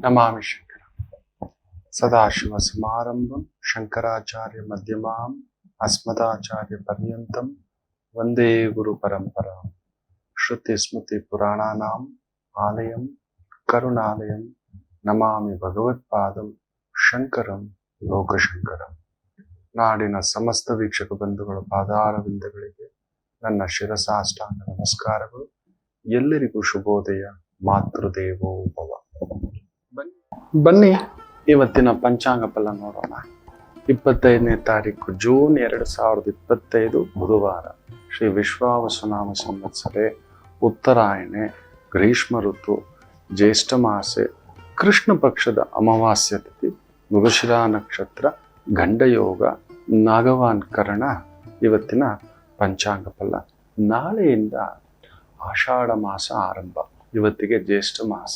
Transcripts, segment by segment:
ನಮಾಮಿ ಶಂಕರ ಸದಾಶಿವಸಮಾರಂಭಂ ಶಂಕರಾಚಾರ್ಯ ಮಧ್ಯಮಾಂ ಅಸ್ಮದಾಚಾರ್ಯ ಪರ್ಯಂತಂ ವಂದೇ ಗುರು ಪರಂಪರಾಂ ಶ್ರುತಿ ಸ್ಮೃತಿ ಪುರಾಣಾನಾಂ ಆಲಯಂ ಕರುಣಾಲಯಂ ನಮಾಮಿ ಭಗವತ್ಪಾದಂ ಶಂಕರಂ ಲೋಕಶಂಕರಂ. ನಾಡಿನ ಸಮಸ್ತ ವೀಕ್ಷಕ ಬಂಧುಗಳ ಪಾದಾರವಿಂದಗಳಿಗೆ ನನ್ನ ಶಿರಸಾಷ್ಟಾಂಗ ನಮಸ್ಕಾರಗಳು. ಎಲ್ಲರಿಗೂ ಶುಭೋದಯ. ಮಾತೃದೇವೋ ಭವ. ಬನ್ನಿ ಇವತ್ತಿನ ಪಂಚಾಂಗ ಫಲ ನೋಡೋಣ. 25ನೇ ತಾರೀಕು ಜೂನ್ 2025 ಬುಧವಾರ. ಶ್ರೀ ವಿಶ್ವಾವಸುನಾಮ ಸಂವತ್ಸರೆ, ಉತ್ತರಾಯಣೆ, ಗ್ರೀಷ್ಮ ಋತು, ಜ್ಯೇಷ್ಠ ಮಾಸೆ, ಕೃಷ್ಣ ಪಕ್ಷದ ಅಮಾವಾಸ್ಯ ತಿಥಿ, ಮೃಗಶಿರಾ ನಕ್ಷತ್ರ, ಗಂಡಯೋಗ, ನಾಗವಾನ್ ಕರಣ. ಇವತ್ತಿನ ಪಂಚಾಂಗ ಫಲ. ನಾಳೆಯಿಂದ ಆಷಾಢ ಮಾಸ ಆರಂಭ. ಇವತ್ತಿಗೆ ಜ್ಯೇಷ್ಠ ಮಾಸ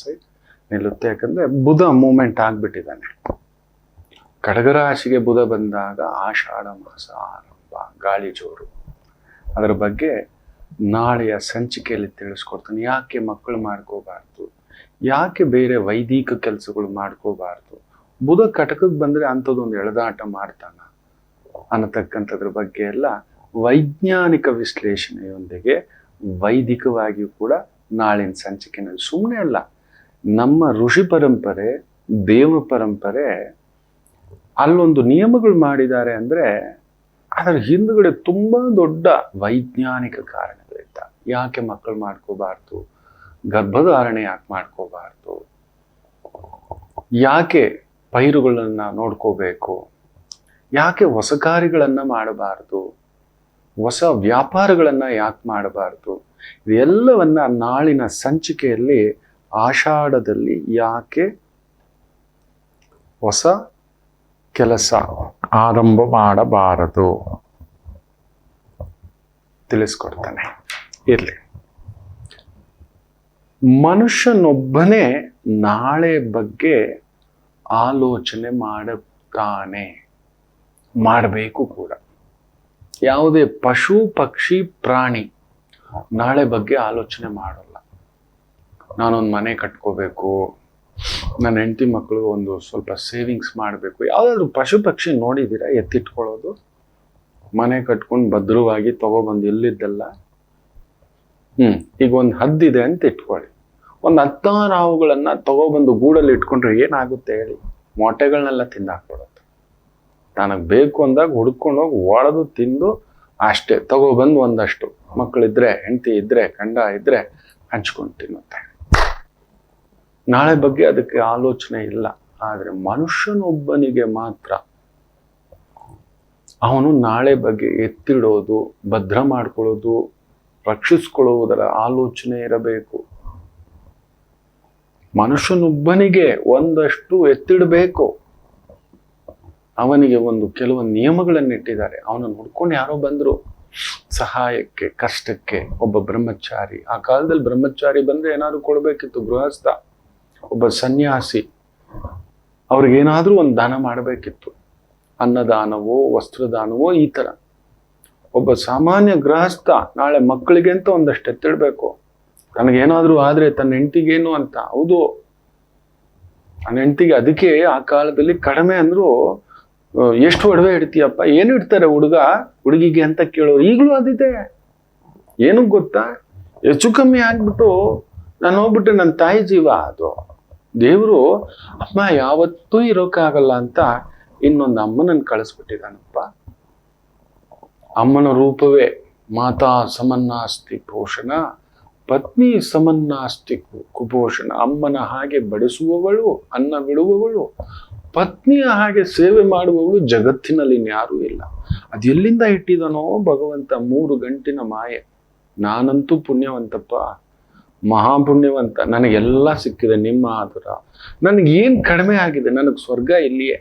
ನಿಲ್ಲುತ್ತೆ. ಯಾಕಂದ್ರೆ ಬುಧ ಮೂಮೆಂಟ್ ಆಗ್ಬಿಟ್ಟಿದ್ದಾನೆ. ಕಡಗರಾಶಿಗೆ ಬುಧ ಬಂದಾಗ ಆಷಾಢ ಮಾಸ ಆರಂಭ, ಗಾಳಿ ಜೋರು. ಅದರ ಬಗ್ಗೆ ನಾಳೆಯ ಸಂಚಿಕೆಯಲ್ಲಿ ತಿಳಿಸ್ಕೊಡ್ತಾನೆ. ಯಾಕೆ ಮಕ್ಕಳು ಮಾಡ್ಕೋಬಾರ್ದು, ಯಾಕೆ ಬೇರೆ ವೈದಿಕ ಕೆಲಸಗಳು ಮಾಡ್ಕೋಬಾರ್ದು, ಬುಧ ಕಟಕಕ್ಕೆ ಬಂದ್ರೆ ಅಂಥದ್ದೊಂದು ಎಳೆದಾಟ ಮಾಡ್ತಾನ ಅನ್ನತಕ್ಕಂಥದ್ರ ಬಗ್ಗೆ ಎಲ್ಲ ವೈಜ್ಞಾನಿಕ ವಿಶ್ಲೇಷಣೆಯೊಂದಿಗೆ ವೈದಿಕವಾಗಿಯೂ ಕೂಡ ನಾಳಿನ ಸಂಚಿಕೆನಲ್ಲಿ. ಸುಮ್ಮನೆ ಅಲ್ಲ, ನಮ್ಮ ಋಷಿ ಪರಂಪರೆ, ದೇವ ಪರಂಪರೆ ಅಲ್ಲೊಂದು ನಿಯಮಗಳು ಮಾಡಿದ್ದಾರೆ ಅಂದ್ರೆ ಅದರ ಹಿಂದುಗಡೆ ತುಂಬಾ ದೊಡ್ಡ ವೈಜ್ಞಾನಿಕ ಕಾರಣಗಳಿದ್ದ. ಯಾಕೆ ಮಕ್ಕಳು ಮಾಡ್ಕೋಬಾರ್ದು, ಗರ್ಭಧಾರಣೆ ಯಾಕೆ ಮಾಡ್ಕೋಬಾರ್ದು, ಯಾಕೆ ಪೈರುಗಳನ್ನ ನೋಡ್ಕೋಬೇಕು, ಯಾಕೆ ಹೊಸ ಕಾರ್ಯಗಳನ್ನ ಮಾಡಬಾರ್ದು, ಹೊಸ ವ್ಯಾಪಾರಗಳನ್ನ ಯಾಕೆ ಮಾಡಬಾರ್ದು, ಇದೆಲ್ಲವನ್ನ ನಾಳಿನ ಸಂಚಿಕೆಯಲ್ಲಿ ಆಷಾಢದಲ್ಲಿ ಯಾಕೆ ಹೊಸ ಕೆಲಸ ಆರಂಭ ಮಾಡಬಾರದು ತಿಳಿಸ್ಕೊಡ್ತಾನೆ. ಇರ್ಲಿ, ಮನುಷ್ಯನೊಬ್ಬನೇ ನಾಳೆ ಬಗ್ಗೆ ಆಲೋಚನೆ ಮಾಡುತ್ತಾನೆ, ಮಾಡಬೇಕು ಕೂಡ. ಯಾವುದೇ ಪಶು ಪಕ್ಷಿ ಪ್ರಾಣಿ ನಾಳೆ ಬಗ್ಗೆ ಆಲೋಚನೆ ಮಾಡಲ್ಲ. ನಾನೊಂದು ಮನೆ ಕಟ್ಕೋಬೇಕು, ನನ್ನ ಹೆಂಡತಿ ಮಕ್ಕಳು ಒಂದು ಸ್ವಲ್ಪ ಸೇವಿಂಗ್ಸ್ ಮಾಡಬೇಕು. ಯಾವುದಾದ್ರು ಪಶು ಪಕ್ಷಿ ನೋಡಿದ್ದೀರಾ ಎತ್ತಿಟ್ಕೊಳ್ಳೋದು? ಮನೆ ಕಟ್ಕೊಂಡು ಭದ್ರವಾಗಿ ತಗೊಬಂದು ಇಲ್ಲಿದ್ದಲ್ಲ. ಈಗ ಒಂದು ಹದ್ದಿದೆ ಅಂತ ಇಟ್ಕೊಳ್ಳಿ. ಒಂದು 16 ಹಾವುಗಳನ್ನ ತಗೊಬಂದು ಗೂಡಲ್ಲಿ ಇಟ್ಕೊಂಡ್ರೆ ಏನಾಗುತ್ತೆ ಹೇಳಿ? ಮೊಟ್ಟೆಗಳನ್ನೆಲ್ಲ ತಿಂದಾಕ್ಬಿಡುತ್ತೆ. ತನಗೆ ಬೇಕು ಅಂದಾಗ ಹುಡ್ಕೊಂಡು ಹೋಗಿ ಒಡೆದು ತಿಂದು ಅಷ್ಟೇ. ತಗೊಬಂದು ಒಂದಷ್ಟು ಮಕ್ಕಳಿದ್ರೆ, ಹೆಂಡತಿ ಇದ್ರೆ, ಗಂಡ ಇದ್ರೆ ಹಂಚ್ಕೊಂಡು ತಿನ್ನುತ್ತೆ. ನಾಳೆ ಬಗ್ಗೆ ಅದಕ್ಕೆ ಆಲೋಚನೆ ಇಲ್ಲ. ಆದ್ರೆ ಮನುಷ್ಯನೊಬ್ಬನಿಗೆ ಮಾತ್ರ ಅವನು ನಾಳೆ ಬಗ್ಗೆ ಎತ್ತಿಡೋದು, ಭದ್ರ ಮಾಡ್ಕೊಳ್ಳೋದು, ರಕ್ಷಿಸ್ಕೊಳ್ಳುವುದರ ಆಲೋಚನೆ ಇರಬೇಕು. ಮನುಷ್ಯನೊಬ್ಬನಿಗೆ ಒಂದಷ್ಟು ಎತ್ತಿಡಬೇಕು. ಅವನಿಗೆ ಕೆಲವೊಂದು ನಿಯಮಗಳನ್ನು ಇಟ್ಟಿದ್ದಾರೆ. ಅವನನ್ನು ಹುಡ್ಕೊಂಡು ಯಾರೋ ಬಂದ್ರು ಸಹಾಯಕ್ಕೆ, ಕಷ್ಟಕ್ಕೆ. ಒಬ್ಬ ಬ್ರಹ್ಮಚಾರಿ, ಆ ಕಾಲದಲ್ಲಿ ಬ್ರಹ್ಮಚಾರಿ ಬಂದ್ರೆ ಏನಾದ್ರು ಕೊಡ್ಬೇಕಿತ್ತು. ಗೃಹಸ್ಥ, ಒಬ್ಬ ಸನ್ಯಾಸಿ, ಅವ್ರಿಗೇನಾದ್ರೂ ಒಂದು ದಾನ ಮಾಡಬೇಕಿತ್ತು. ಅನ್ನದಾನವೋ ವಸ್ತ್ರದಾನವೋ ಈ ತರ. ಒಬ್ಬ ಸಾಮಾನ್ಯ ಗೃಹಸ್ಥ ನಾಳೆ ಮಕ್ಕಳಿಗೆ ಅಂತ ಒಂದಷ್ಟು ಎತ್ತಿಡ್ಬೇಕು. ತನಗೇನಾದ್ರೂ ಆದ್ರೆ ತನ್ನ ಹೆಂಡತಿಗೇನು ಅಂತ. ಹೌದು, ನನ್ನ ಹೆಂಡತಿಗೆ. ಅದಕ್ಕೆ ಆ ಕಾಲದಲ್ಲಿ ಕಡಿಮೆ ಅಂದ್ರು ಎಷ್ಟು ಒಡವೆ ಇಡ್ತೀಯಪ್ಪ, ಏನು ಇಡ್ತಾರೆ ಹುಡುಗಿಗೆ ಅಂತ ಕೇಳೋರು ಈಗಲೂ ಅದಿದೆ. ಏನು ಗೊತ್ತಾ, ಹೆಚ್ಚು ಕಮ್ಮಿ ಆಗ್ಬಿಟ್ಟು ನಾನು ಹೋಗ್ಬಿಟ್ಟೆ, ನನ್ನ ತಾಯಿ ಜೀವ ಅದು. ದೇವರು ಅಮ್ಮ ಯಾವತ್ತೂ ಇರೋಕ್ಕಾಗಲ್ಲ ಅಂತ ಇನ್ನೊಂದು ಅಮ್ಮನನ್ನು ಕಳಿಸ್ಬಿಟ್ಟಿದ್ದಾನಪ್ಪ. ಅಮ್ಮನ ರೂಪವೇ ಮಾತಾ ಸಮನ್ನಾಸ್ತಿ ಪೋಷಣ, ಪತ್ನಿ ಸಮನ್ನಾಸ್ತಿ ಕುಪೋಷಣ. ಅಮ್ಮನ ಹಾಗೆ ಬಡಿಸುವವಳು, ಅನ್ನ ಬಿಡುವವಳು, ಪತ್ನಿಯ ಹಾಗೆ ಸೇವೆ ಮಾಡುವವಳು ಜಗತ್ತಿನಲ್ಲಿ ಇನ್ಯಾರೂ ಇಲ್ಲ. ಅದೆಲ್ಲಿಂದ ಇಟ್ಟಿದನೋ ಭಗವಂತ. 3 ಗಂಟಿನ ಮಾಯೆ. ನಾನಂತೂ ಪುಣ್ಯವಂತಪ್ಪ, ಮಹಾಪುಣ್ಯವಂತ. ನನಗೆಲ್ಲ ಸಿಕ್ಕಿದೆ ನಿಮ್ಮ ಆದರ. ನನಗೇನು ಕಡಿಮೆ ಆಗಿದೆ? ನನಗೆ ಸ್ವರ್ಗ ಇಲ್ಲಿಯೇ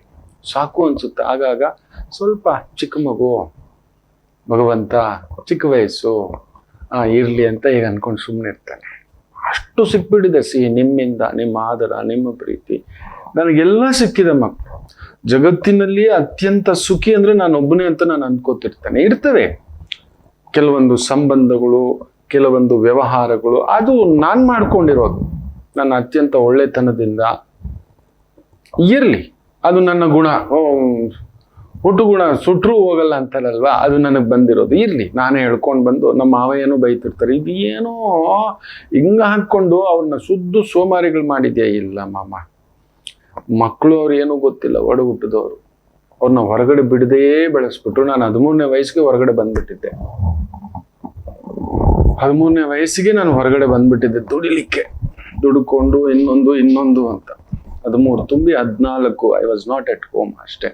ಸಾಕು ಅನ್ಸುತ್ತೆ. ಆಗಾಗ ಸ್ವಲ್ಪ ಚಿಕ್ಕ ಮಗು, ಭಗವಂತ ಚಿಕ್ಕ ವಯಸ್ಸು, ಇರ್ಲಿ ಅಂತ ಈಗ ಅನ್ಕೊಂಡು ಸುಮ್ಮನೆ ಇರ್ತಾನೆ. ಅಷ್ಟು ಸಿಕ್ಬಿಟ್ಟಿದೆ ನಿಮ್ಮಿಂದ, ನಿಮ್ಮ ಆದರ, ನಿಮ್ಮ ಪ್ರೀತಿ, ನನಗೆಲ್ಲ ಸಿಕ್ಕಿದೆ ಮಕ್ಕಳು. ಜಗತ್ತಿನಲ್ಲಿ ಅತ್ಯಂತ ಸುಖಿ ಅಂದ್ರೆ ನಾನೊಬ್ಬನೇ ಅಂತ ನಾನು ಅನ್ಕೋತಿರ್ತೇನೆ. ಇರ್ತವೆ ಕೆಲವೊಂದು ಸಂಬಂಧಗಳು, ಕೆಲವೊಂದು ವ್ಯವಹಾರಗಳು, ಅದು ನಾನು ಮಾಡ್ಕೊಂಡಿರೋದು. ನನ್ನ ಅತ್ಯಂತ ಒಳ್ಳೆತನದಿಂದ ಇರ್ಲಿ, ಅದು ನನ್ನ ಗುಣ. ಹುಟ್ಟು ಗುಣ ಸುಟ್ರು ಹೋಗಲ್ಲ ಅಂತಾರಲ್ವಾ, ಅದು ನನಗೆ ಬಂದಿರೋದು. ಇರ್ಲಿ, ನಾನೇ ಹೇಳ್ಕೊಂಡು ಬಂದು ನಮ್ಮ ಮಾವಯ್ಯನೂ ಬೈತಿರ್ತಾರೆ, ಇದು ಏನೋ ಹಿಂಗ ಹಾಕೊಂಡು ಅವ್ರನ್ನ ಶುದ್ಧ ಸೋಮಾರಿಗಳು ಮಾಡಿದ್ಯಾ. ಇಲ್ಲ ಮಾಮ, ಮಕ್ಕಳು ಅವ್ರು ಏನೂ ಗೊತ್ತಿಲ್ಲ, ಒಡ ಹುಟ್ಟಿದವರು. ಅವ್ರನ್ನ ಹೊರಗಡೆ ಬಿಡದೇ ಬೆಳೆಸ್ಬಿಟ್ರು. ನಾನು 13ನೇ ವಯಸ್ಸಿಗೆ ಹೊರಗಡೆ ಬಂದ್ಬಿಟ್ಟಿದ್ದೆ. 13ನೇ ವಯಸ್ಸಿಗೆ ನಾನು ಹೊರಗಡೆ ಬಂದ್ಬಿಟ್ಟಿದ್ದೆ ದುಡಿಲಿಕ್ಕೆ. ದುಡ್ಕೊಂಡು ಇನ್ನೊಂದು ಅಂತ 13 ತುಂಬಿ 14 I was not at home ಅಷ್ಟೇ.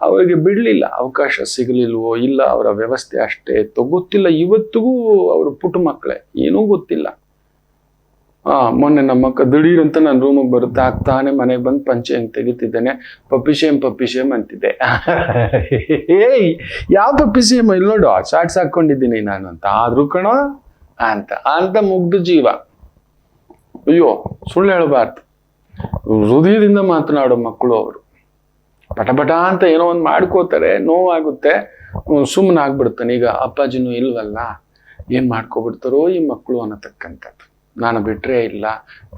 ಅವರಿಗೆ ಬಿಡ್ಲಿಲ್ಲ, ಅವಕಾಶ ಸಿಗಲಿಲ್ವೋ ಇಲ್ಲ ಅವರ ವ್ಯವಸ್ಥೆ ಅಷ್ಟೇ ಗೊತ್ತಿಲ್ಲ. ಇವತ್ತಿಗೂ ಅವರು ಪುಟ್ಟ ಮಕ್ಕಳೇ, ಏನೂ ಗೊತ್ತಿಲ್ಲ. ಮೊನ್ನೆ ನಮ್ಮ ಅಕ್ಕ ದಿಢೀರಂತ ನನ್ನ ರೂಮಿಗೆ ಬರುತ್ತೆ, ಆಗ್ತಾನೆ ಮನೆಗೆ ಬಂದು ಪಂಚೆ ಹೆಂಗ್ ತೆಗಿತಿದ್ದೇನೆ, ಪಪ್ಪಿ ಶೇಮ್ ಅಂತಿದ್ದೆ. ಯಾವ ಪಪ್ಪಿ ಶೇಮ್ ಇಲ್ಲಿ ನೋಡು, ಶಾರ್ಟ್ಸ್ ಹಾಕೊಂಡಿದ್ದೀನಿ ನಾನು ಅಂತ. ಆದ್ರೂ ಕಣೋ ಅಂತ ಮುಗ್ಧ ಜೀವ. ಅಯ್ಯೋ, ಸುಳ್ಳು ಹೇಳಬಾರ್ದು, ಹೃದಯದಿಂದ ಮಾತನಾಡೋ ಮಕ್ಕಳು ಅವರು. ಪಟ ಅಂತ ಏನೋ ಒಂದು ಮಾಡ್ಕೋತಾರೆ, ನೋವಾಗುತ್ತೆ, ಸುಮ್ಮನೆ ಆಗ್ಬಿಡ್ತಾನೆ. ಈಗ ಅಪ್ಪಾಜಿನೂ ಇಲ್ವಲ್ಲ, ಏನ್ ಮಾಡ್ಕೊಬಿಡ್ತಾರೋ ಈ ಮಕ್ಕಳು ಅನ್ನತಕ್ಕಂಥದ್ದು. ನಾನು ಬಿಟ್ರೆ ಇಲ್ಲ,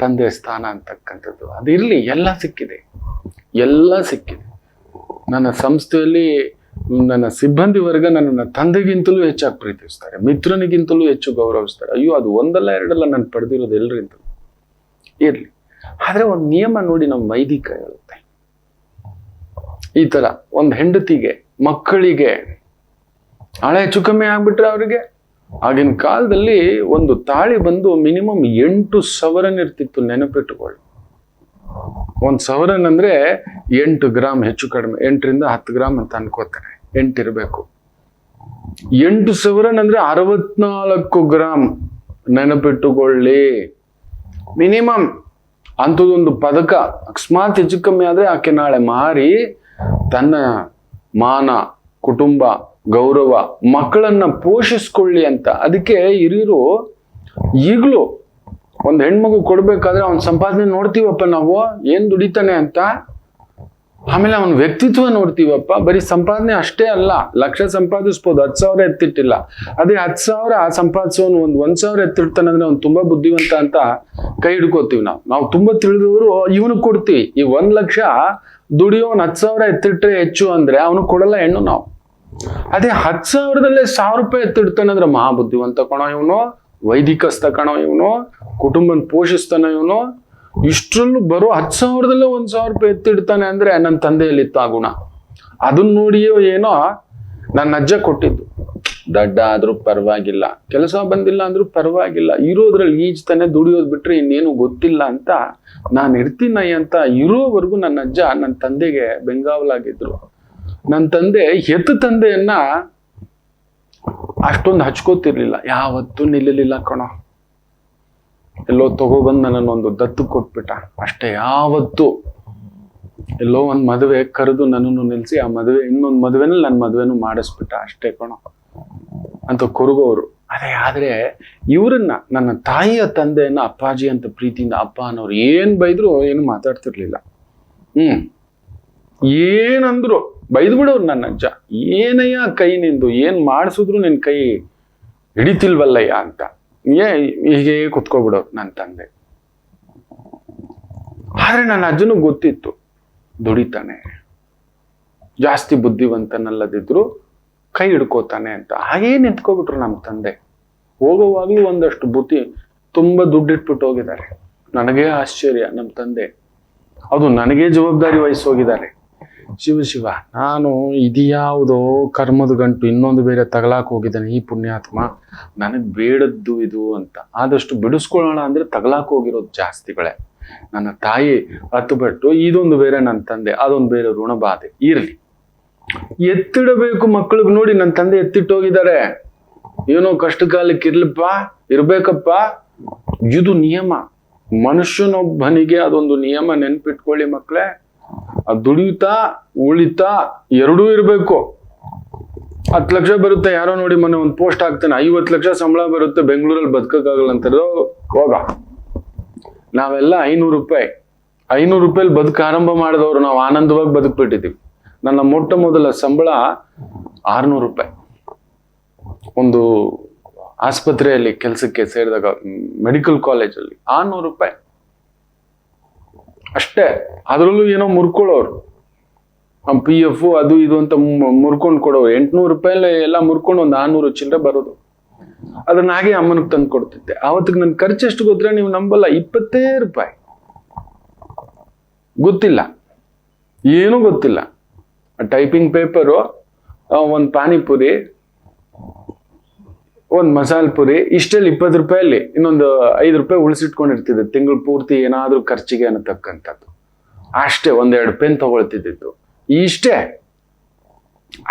ತಂದೆ ಸ್ಥಾನ ಅಂತಕ್ಕಂಥದ್ದು ಅದಿರ್ಲಿ. ಎಲ್ಲ ಸಿಕ್ಕಿದೆ. ನನ್ನ ಸಂಸ್ಥೆಯಲ್ಲಿ ನನ್ನ ಸಿಬ್ಬಂದಿ ವರ್ಗ ನನ್ನನ್ನು ತಂದೆಗಿಂತಲೂ ಹೆಚ್ಚಾಗಿ ಪ್ರೀತಿಸ್ತಾರೆ, ಮಿತ್ರನಿಗಿಂತಲೂ ಹೆಚ್ಚು ಗೌರವಿಸ್ತಾರೆ. ಅಯ್ಯೋ, ಅದು ಒಂದಲ್ಲ ಎರಡಲ್ಲ ನಾನು ಪಡೆದಿರೋದು ಎಲ್ರಿಂದಲೂ. ಇರ್ಲಿ, ಆದ್ರೆ ಒಂದು ನಿಯಮ ನೋಡಿ ನಮ್ಮ ವೈದಿಕ ಹೇಳುತ್ತೆ. ಈ ತರ ಒಂದು ಹೆಂಡತಿಗೆ, ಮಕ್ಕಳಿಗೆ ಹಳೆ ಹೆಚ್ಚು ಕಮ್ಮಿ ಆಗ್ಬಿಟ್ರೆ ಅವರಿಗೆ, ಆಗಿನ ಕಾಲದಲ್ಲಿ ಒಂದು ತಾಳಿ ಬಂದು ಮಿನಿಮಮ್ 8 ಸವರನ್ ಇರ್ತಿತ್ತು. ನೆನಪಿಟ್ಟುಕೊಳ್ಳಿ, 1 ಸವರನ್ ಅಂದ್ರೆ 8 ಗ್ರಾಮ್ ಹೆಚ್ಚು ಕಡಿಮೆ, 8 ರಿಂದ 10 ಗ್ರಾಮ್ ಅಂತ ಅನ್ಕೋತಾರೆ. 8 ಇರಬೇಕು. 8 ಸವರನ್ ಅಂದ್ರೆ 64 ಗ್ರಾಮ್. ನೆನಪಿಟ್ಟುಕೊಳ್ಳಿ, ಮಿನಿಮಮ್. ಅಂಥದ್ದೊಂದು ಪದಕ ಅಕಸ್ಮಾತ್ ಹೆಚ್ಚು ಕಮ್ಮಿ ಆದ್ರೆ ಆಕೆ ನಾಳೆ ಮಾರಿ ತನ್ನ ಮಾನ, ಕುಟುಂಬ, ಗೌರವ, ಮಕ್ಕಳನ್ನ ಪೋಷಿಸ್ಕೊಳ್ಳಿ ಅಂತ. ಅದಕ್ಕೆ ಹಿರಿಯರು ಈಗಲೂ ಒಂದು ಹೆಣ್ಮಗು ಕೊಡ್ಬೇಕಾದ್ರೆ ಅವನ ಸಂಪಾದನೆ ನೋಡ್ತೀವಪ್ಪ ನಾವು, ಏನ್ ದುಡಿತಾನೆ ಅಂತ. ಆಮೇಲೆ ಅವನ ವ್ಯಕ್ತಿತ್ವ ನೋಡ್ತೀವಪ್ಪ. ಬರೀ ಸಂಪಾದನೆ ಅಷ್ಟೇ ಅಲ್ಲ, ಲಕ್ಷ ಸಂಪಾದಿಸ್ಬೋದು, 10,000 ಎತ್ತಿಟ್ಟಿಲ್ಲ. ಅದೇ 10,000 ಸಂಪಾದಿಸೋನು 1,000 ಎತ್ತಿಡ್ತಾನೆ ಅಂದ್ರೆ ಅವ್ನು ತುಂಬಾ ಬುದ್ಧಿವಂತ ಅಂತ ಕೈ ಹಿಡ್ಕೋತೀವಿ ನಾವು ತುಂಬಾ ತಿಳಿದವರು ಇವನಿಗೆ ಕೊಡ್ತೀವಿ. ಈ 1 ಲಕ್ಷ ದುಡಿಯೋನ್ 10,000 ಎತ್ತಿಟ್ರೆ ಹೆಚ್ಚು ಅಂದ್ರೆ ಅವನು ಕೊಡಲ್ಲ ಹೆಣ್ಣು ನಾವು. ಅದೇ 10,000ದಲ್ಲೇ 1,000 ರೂಪಾಯಿ ಎತ್ತಿಡ್ತಾನೆ ಅಂದ್ರೆ ಮಹಾ ಬುದ್ಧಿವಂತ ಕಣೋ ಇವನು, ವೈದಿಕಸ್ಥ ಕಣೋ ಇವನು, ಕುಟುಂಬನ ಪೋಷಿಸ್ತಾನೆ ಇವನು. ಇಷ್ಟರಲ್ಲೂ ಬರೋ 10,000ದಲ್ಲೇ 1,000 ರೂಪಾಯಿ ಎತ್ತಿಡ್ತಾನೆ ಅಂದ್ರೆ ನನ್ನ ತಂದೆಯಲ್ಲಿತ್ತು ಆ ಗುಣ. ಅದನ್ನ ನೋಡಿಯೋ ಏನೋ ನನ್ನ ಅಜ್ಜ ಕೊಟ್ಟಿದ್ದು. ದಡ್ಡ ಆದ್ರೂ ಪರವಾಗಿಲ್ಲ, ಕೆಲಸ ಬಂದಿಲ್ಲ ಅಂದ್ರೂ ಪರವಾಗಿಲ್ಲ, ಇರೋದ್ರಲ್ಲಿ ಈಜ್ತಾನೆ, ದುಡಿಯೋದು ಬಿಟ್ರೆ ಇನ್ನೇನು ಗೊತ್ತಿಲ್ಲ ಅಂತ ನಾನು ಇರ್ತೀನಿ ಅಂತ ಇರೋವರೆಗೂ ನನ್ನ ಅಜ್ಜ ನನ್ನ ತಂದೆಗೆ ಬೆಂಗಾವಲಾಗಿದ್ರು. ನನ್ನ ತಂದೆ ಹೆತ್ತ ತಂದೆಯನ್ನ ಅಷ್ಟೊಂದು ಹಚ್ಕೋತಿರ್ಲಿಲ್ಲ, ಯಾವತ್ತೂ ನಿಲ್ಲಲಿಲ್ಲ ಕಣೋ. ಎಲ್ಲೋ ತಗೊಬಂದು ನನ್ನನ್ನೊಂದು ದತ್ತು ಕೊಟ್ಬಿಟ್ಟ ಅಷ್ಟೇ. ಯಾವತ್ತು ಎಲ್ಲೋ ಒಂದು ಮದುವೆ ಕರೆದು ನನ್ನನ್ನು ನಿಲ್ಸಿ ಆ ಮದುವೆ, ಇನ್ನೊಂದು ಮದುವೆನಲ್ಲಿ ನನ್ನ ಮದುವೆನೂ ಮಾಡಿಸ್ಬಿಟ್ಟ ಅಷ್ಟೇ ಕಣೋ ಅಂತ ಕೊರಗೋರು. ಆದ್ರೆ ಇವರನ್ನ, ನನ್ನ ತಾಯಿಯ ತಂದೆಯನ್ನ ಅಪ್ಪಾಜಿ ಅಂತ ಪ್ರೀತಿಯಿಂದ ಅಪ್ಪ ಅನ್ನೋರು ಏನ್ ಬೈದ್ರು ಏನು ಮಾತಾಡ್ತಿರ್ಲಿಲ್ಲ. ಏನಂದ್ರು ಬೈದು ಬಿಡೋರು ನನ್ನ ಅಜ್ಜ. ಏನಯ್ಯ ಕೈ ನಿಂದು, ಏನ್ ಮಾಡಿಸಿದ್ರು ನಿನ್ ಕೈ ಹಿಡಿತಿಲ್ವಲ್ಲಯ್ಯ ಅಂತ ಹೀಗೆ ಕುತ್ಕೋಬಿಡೋರು ನನ್ನ ತಂದೆ. ಆದ್ರೆ ನನ್ನ ಅಜ್ಜನಿಗೆ ಗೊತ್ತಿತ್ತು ದುಡಿತಾನೆ, ಜಾಸ್ತಿ ಬುದ್ಧಿವಂತನಲ್ಲದಿದ್ರು ಕೈ ಹಿಡ್ಕೋತಾನೆ ಅಂತ. ಹಾಗೇ ನಿಂತ್ಕೊಬಿಟ್ರು ನಮ್ಮ ತಂದೆ. ಹೋಗುವಾಗ್ಲೂ ಒಂದಷ್ಟು ಬುದ್ಧಿ, ತುಂಬಾ ದುಡ್ಡಿಟ್ಬಿಟ್ಟು ಹೋಗಿದ್ದಾರೆ. ನನಗೇ ಆಶ್ಚರ್ಯ, ನಮ್ಮ ತಂದೆ ಅದು ನನಗೇ ಜವಾಬ್ದಾರಿ ವಹಿಸೋಗಿದ್ದಾರೆ. ಶಿವ, ನಾನು ಇದ್ಯಾವುದೋ ಕರ್ಮದ ಗಂಟು ಇನ್ನೊಂದು ಬೇರೆ ತಗಲಾಕ್ ಹೋಗಿದ್ದಾನೆ ಈ ಪುಣ್ಯಾತ್ಮ, ನನಗ್ ಬೇಡದ್ದು ಇದು ಅಂತ. ಆದಷ್ಟು ಬಿಡಿಸ್ಕೊಳ್ಳೋಣ ಅಂದ್ರೆ ತಗಲಾಕ್ ಹೋಗಿರೋದು ಜಾಸ್ತಿಗಳೇ. ನನ್ನ ತಾಯಿ ಹತ್ತುಬಿಟ್ಟು ಇದೊಂದು ಬೇರೆ, ನನ್ನ ತಂದೆ ಅದೊಂದು ಬೇರೆ, ಋಣಬಾಧೆ. ಇರ್ಲಿ, ಎತ್ತಿಡಬೇಕು ಮಕ್ಕಳಿಗೆ. ನೋಡಿ ನನ್ನ ತಂದೆ ಎತ್ತಿಟ್ಟೋಗಿದ್ದಾರೆ. ಏನೋ ಕಷ್ಟ ಕಾಲಕ್ಕೆ ಇರ್ಬೇಕಪ್ಪ, ಇದು ನಿಯಮ. ಮನುಷ್ಯನೊಬ್ಬನಿಗೆ ಅದೊಂದು ನಿಯಮ, ನೆನ್ಪಿಟ್ಕೊಳ್ಳಿ ಮಕ್ಕಳೇ. ಅದು ದುಡಿಯುತ್ತಾ ಉಳಿತಾ ಎರಡೂ ಇರ್ಬೇಕು. 10 ಲಕ್ಷ ಬರುತ್ತೆ, ಯಾರೋ ನೋಡಿ ಮೊನ್ನೆ ಒಂದು ಪೋಸ್ಟ್ ಹಾಕ್ತಾನೆ, 50 ಲಕ್ಷ ಸಂಬಳ ಬರುತ್ತೆ, ಬೆಂಗಳೂರಲ್ಲಿ ಬದುಕಕ್ಕಾಗಲ್ಲ ಅಂತಾರೋ. ಹೋಗ, ನಾವೆಲ್ಲ 500 ರೂಪಾಯಿ ಬದುಕ ಆರಂಭ ಮಾಡಿದವರು ನಾವು ಆನಂದವಾಗಿ ಬದುಕ್ಬಿಟ್ಟಿದ್ದೀವಿ. ನನ್ನ ಮೊಟ್ಟ ಮೊದಲ ಸಂಬಳ 600 ರೂಪಾಯಿ. ಒಂದು ಆಸ್ಪತ್ರೆಯಲ್ಲಿ ಕೆಲಸಕ್ಕೆ ಸೇರಿದಾಗ, ಮೆಡಿಕಲ್ ಕಾಲೇಜಲ್ಲಿ 600 ರೂಪಾಯಿ. ಅಷ್ಟೇ. ಅದರಲ್ಲೂ ಏನೋ ಮುರ್ಕೊಳ್ಳೋರು, PF ಅದು ಇದು ಅಂತ ಮುರ್ಕೊಂಡು ಕೊಡೋರು. 800 ರೂಪಾಯಿ ಎಲ್ಲ ಮುರ್ಕೊಂಡು ಒಂದು 400 ಚಿಲ್ಲರೆ ಬರೋದು. ಅದನ್ನ ಹಾಗೆ ಅಮ್ಮನಿಗೆ ತಂದು ಕೊಡ್ತಿದ್ದೆ. ಆವತ್ತಿಗೆ ನನ್ನ ಖರ್ಚು ಎಷ್ಟು ಗೊತ್ತಿರ ನೀವು ನಂಬಲ್ಲ, 20 ರೂಪಾಯಿ. ಗೊತ್ತಿಲ್ಲ, ಏನೂ ಗೊತ್ತಿಲ್ಲ. ಟೈಪಿಂಗ್ ಪೇಪರು, ಒಂದು ಪಾನಿಪುರಿ, ಒಂದು ಮಸಾಲೆ ಪುರಿ, ಇಷ್ಟಲ್ಲಿ 20 ರೂಪಾಯಲ್ಲಿ ಇನ್ನೊಂದು 5 ರೂಪಾಯಿ ಉಳಿಸಿಟ್ಕೊಂಡಿರ್ತಿದ್ದೆ ತಿಂಗಳು ಪೂರ್ತಿ ಏನಾದ್ರೂ ಖರ್ಚಿಗೆ ಅನ್ನತಕ್ಕಂಥದ್ದು. ಅಷ್ಟೇ, 1-2 ಪೆನ್ ತಗೊಳ್ತಿದ್ದು ಇಷ್ಟೇ.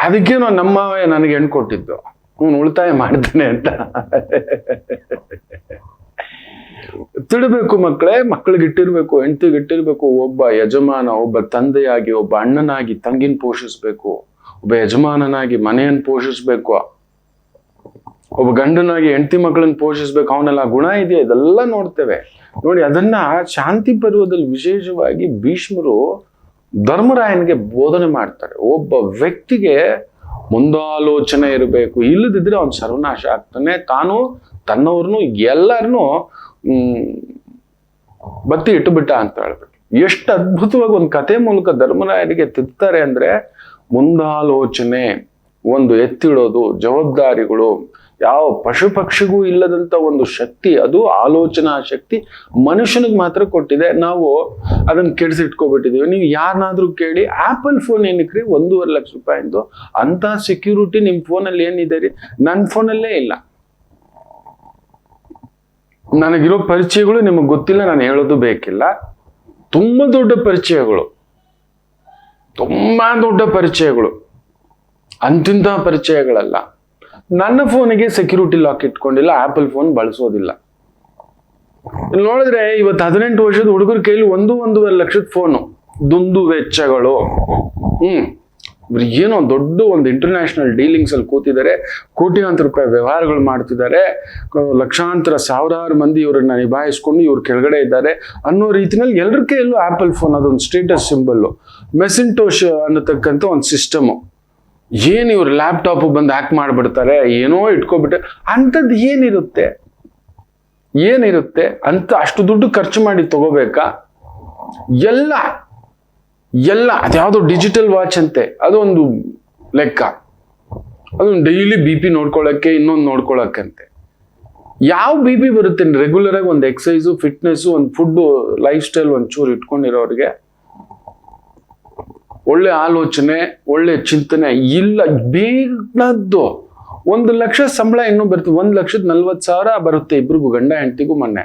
ಅದಕ್ಕೇನೋ ನಮ್ಮವೇ ನನಗೆ ಹೆಣ್ಣು ಕೊಟ್ಟಿದ್ದು, ಉಳಿತಾಯ ಮಾಡ್ತೇನೆ ಅಂತ. ತಿಳಬೇಕು ಮಕ್ಕಳೇ, ಮಕ್ಕಳಿಗೆ ಇಟ್ಟಿರ್ಬೇಕು, ಹೆಂಡತಿಗೆ ಇಟ್ಟಿರ್ಬೇಕು. ಒಬ್ಬ ಯಜಮಾನ, ಒಬ್ಬ ತಂದೆಯಾಗಿ, ಒಬ್ಬ ಅಣ್ಣನಾಗಿ ತಂಗಿನ ಪೋಷಿಸ್ಬೇಕು, ಒಬ್ಬ ಯಜಮಾನನಾಗಿ ಮನೆಯನ್ನು ಪೋಷಿಸ್ಬೇಕು, ಒಬ್ಬ ಗಂಡನಾಗಿ ಹೆಂಡತಿ ಮಕ್ಕಳನ್ನ ಪೋಷಿಸ್ಬೇಕು. ಅವನೆಲ್ಲ ಗುಣ ಇದೆಯಾ ಇದೆಲ್ಲ ನೋಡ್ತೇವೆ. ನೋಡಿ, ಅದನ್ನ ಶಾಂತಿ ಪರ್ವದಲ್ಲಿ ವಿಶೇಷವಾಗಿ ಭೀಷ್ಮರು ಧರ್ಮರಾಯನಿಗೆ ಬೋಧನೆ ಮಾಡ್ತಾರೆ. ಒಬ್ಬ ವ್ಯಕ್ತಿಗೆ ಮುಂದಾಲೋಚನೆ ಇರಬೇಕು, ಇಲ್ಲದಿದ್ರೆ ಅವನು ಸರ್ವನಾಶ ಆಗ್ತಾನೆ. ತಾನು ತನ್ನವ್ರನ್ನು ಎಲ್ಲರನ್ನೂ ಬತ್ತಿ ಇಟ್ಟುಬಿಟ್ಟ ಅಂತ ಹೇಳ್ಬೇಕು. ಎಷ್ಟು ಅದ್ಭುತವಾಗಿ ಒಂದು ಕಥೆ ಮೂಲಕ ಧರ್ಮರಾಯನಿಗೆ ತಿದ್ತಾರೆ ಅಂದ್ರೆ, ಮುಂದಾಲೋಚನೆ, ಒಂದು ಎತ್ತಿಡೋದು, ಜವಾಬ್ದಾರಿಗಳು, ಯಾವ ಪಶು ಪಕ್ಷಿಗೂ ಇಲ್ಲದಂತ ಒಂದು ಶಕ್ತಿ, ಅದು ಆಲೋಚನಾ ಶಕ್ತಿ ಮನುಷ್ಯನಿಗೆ ಮಾತ್ರ ಕೊಟ್ಟಿದೆ. ನಾವು ಅದನ್ನ ಕೆಡಿಸಿಟ್ಕೊಬಿಟ್ಟಿದೀವಿ. ನೀವು ಯಾರನ್ನಾದ್ರೂ ಕೇಳಿ, ಆಪಲ್ ಫೋನ್ ಏನಕ್ರಿ 1.5 ಲಕ್ಷ ರೂಪಾಯಿಂದು, ಅಂತ ಸೆಕ್ಯೂರಿಟಿ ನಿಮ್ ಫೋನಲ್ಲಿ ಏನಿದೆ ರೀ? ನನ್ನ ಫೋನಲ್ಲೇ ಇಲ್ಲ. ನನಗಿರೋ ಪರಿಚಯಗಳು ನಿಮಗೆ ಗೊತ್ತಿಲ್ಲ, ನಾನು ಹೇಳೋದು ಬೇಕಿಲ್ಲ. ತುಂಬಾ ದೊಡ್ಡ ಪರಿಚಯಗಳು, ತುಂಬಾ ದೊಡ್ಡ ಪರಿಚಯಗಳು, ಅಂತಿಂತ ಪರಿಚಯಗಳಲ್ಲ. ನನ್ನ ಫೋನಿಗೆ ಸೆಕ್ಯೂರಿಟಿ ಲಾಕ್ ಇಟ್ಕೊಂಡಿಲ್ಲ, ಆಪಲ್ ಫೋನ್ ಬಳಸೋದಿಲ್ಲ. ನೋಡಿದ್ರೆ ಇವತ್ತು 18 ವರ್ಷದ ಹುಡುಗರ ಕೈಲಿ 1.5 ಲಕ್ಷದ ಫೋನು, ದುಂದು ವೆಚ್ಚಗಳು. ಏನೋ ದೊಡ್ಡ ಒಂದು ಇಂಟರ್ನ್ಯಾಷನಲ್ ಡೀಲಿಂಗ್ಸ್ ಅಲ್ಲಿ ಕೂತಿದ್ದಾರೆ, ಕೋಟ್ಯಾಂತರ ರೂಪಾಯಿ ವ್ಯವಹಾರಗಳು ಮಾಡ್ತಿದ್ದಾರೆ, ಲಕ್ಷಾಂತರ ಸಾವಿರಾರು ಮಂದಿ ಇವರನ್ನ ನಿಭಾಯಿಸ್ಕೊಂಡು ಇವ್ರ ಕೆಳಗಡೆ ಇದ್ದಾರೆ ಅನ್ನೋ ರೀತಿನಲ್ಲಿ ಎಲ್ಲರ ಕೈಯಲ್ಲೂ ಆಪಲ್ ಫೋನ್, ಅದೊಂದು ಸ್ಟೇಟಸ್ ಸಿಂಬಲ್. ಮೆಸಿಂಟೋಶ್ ಅನ್ನತಕ್ಕಂಥ ಒಂದು ಸಿಸ್ಟಮು. ಏನು ಇವ್ರು ಲ್ಯಾಪ್ಟಾಪ್ ಬಂದು ಹ್ಯಾಕ್ ಮಾಡಿಬಿಡ್ತಾರೆ, ಏನೋ ಇಟ್ಕೊಬಿಟ್ಟೆ. ಅಂಥದ್ದು ಏನಿರುತ್ತೆ ಅಂತ ಅಷ್ಟು ದುಡ್ಡು ಖರ್ಚು ಮಾಡಿ ತಗೋಬೇಕಾ? ಎಲ್ಲ ಅದ್ಯಾವುದೋ ಡಿಜಿಟಲ್ ವಾಚ್ ಅಂತೆ, ಅದೊಂದು ಲೆಕ್ಕ. ಅದೊಂದು ಡೈಲಿ BP ನೋಡ್ಕೊಳ್ಳೋಕ್ಕೆ, ಇನ್ನೊಂದು ನೋಡ್ಕೊಳ್ಳೋಕ್ಕಂತೆ. ಯಾವ BP ಬರುತ್ತೆ ರೆಗ್ಯುಲರ್ ಆಗಿ? ಒಂದು ಎಕ್ಸಸೈಸು, ಫಿಟ್ನೆಸ್ಸು, ಒಂದು ಫುಡ್ಡು, ಲೈಫ್ ಸ್ಟೈಲ್ ಒಂಚೂರು ಇಟ್ಕೊಂಡಿರೋರಿಗೆ ಒಳ್ಳೆ ಆಲೋಚನೆ, ಒಳ್ಳೆ ಚಿಂತನೆ ಇಲ್ಲ. ಬೇಡದ್ದು 1 ಲಕ್ಷ ಸಂಬಳ ಇನ್ನೂ ಬರುತ್ತೆ, 1,40,000 ಬರುತ್ತೆ ಇಬ್ರಿಗೂ, ಗಂಡ ಹೆಂಡತಿಗೂ. ಮೊನ್ನೆ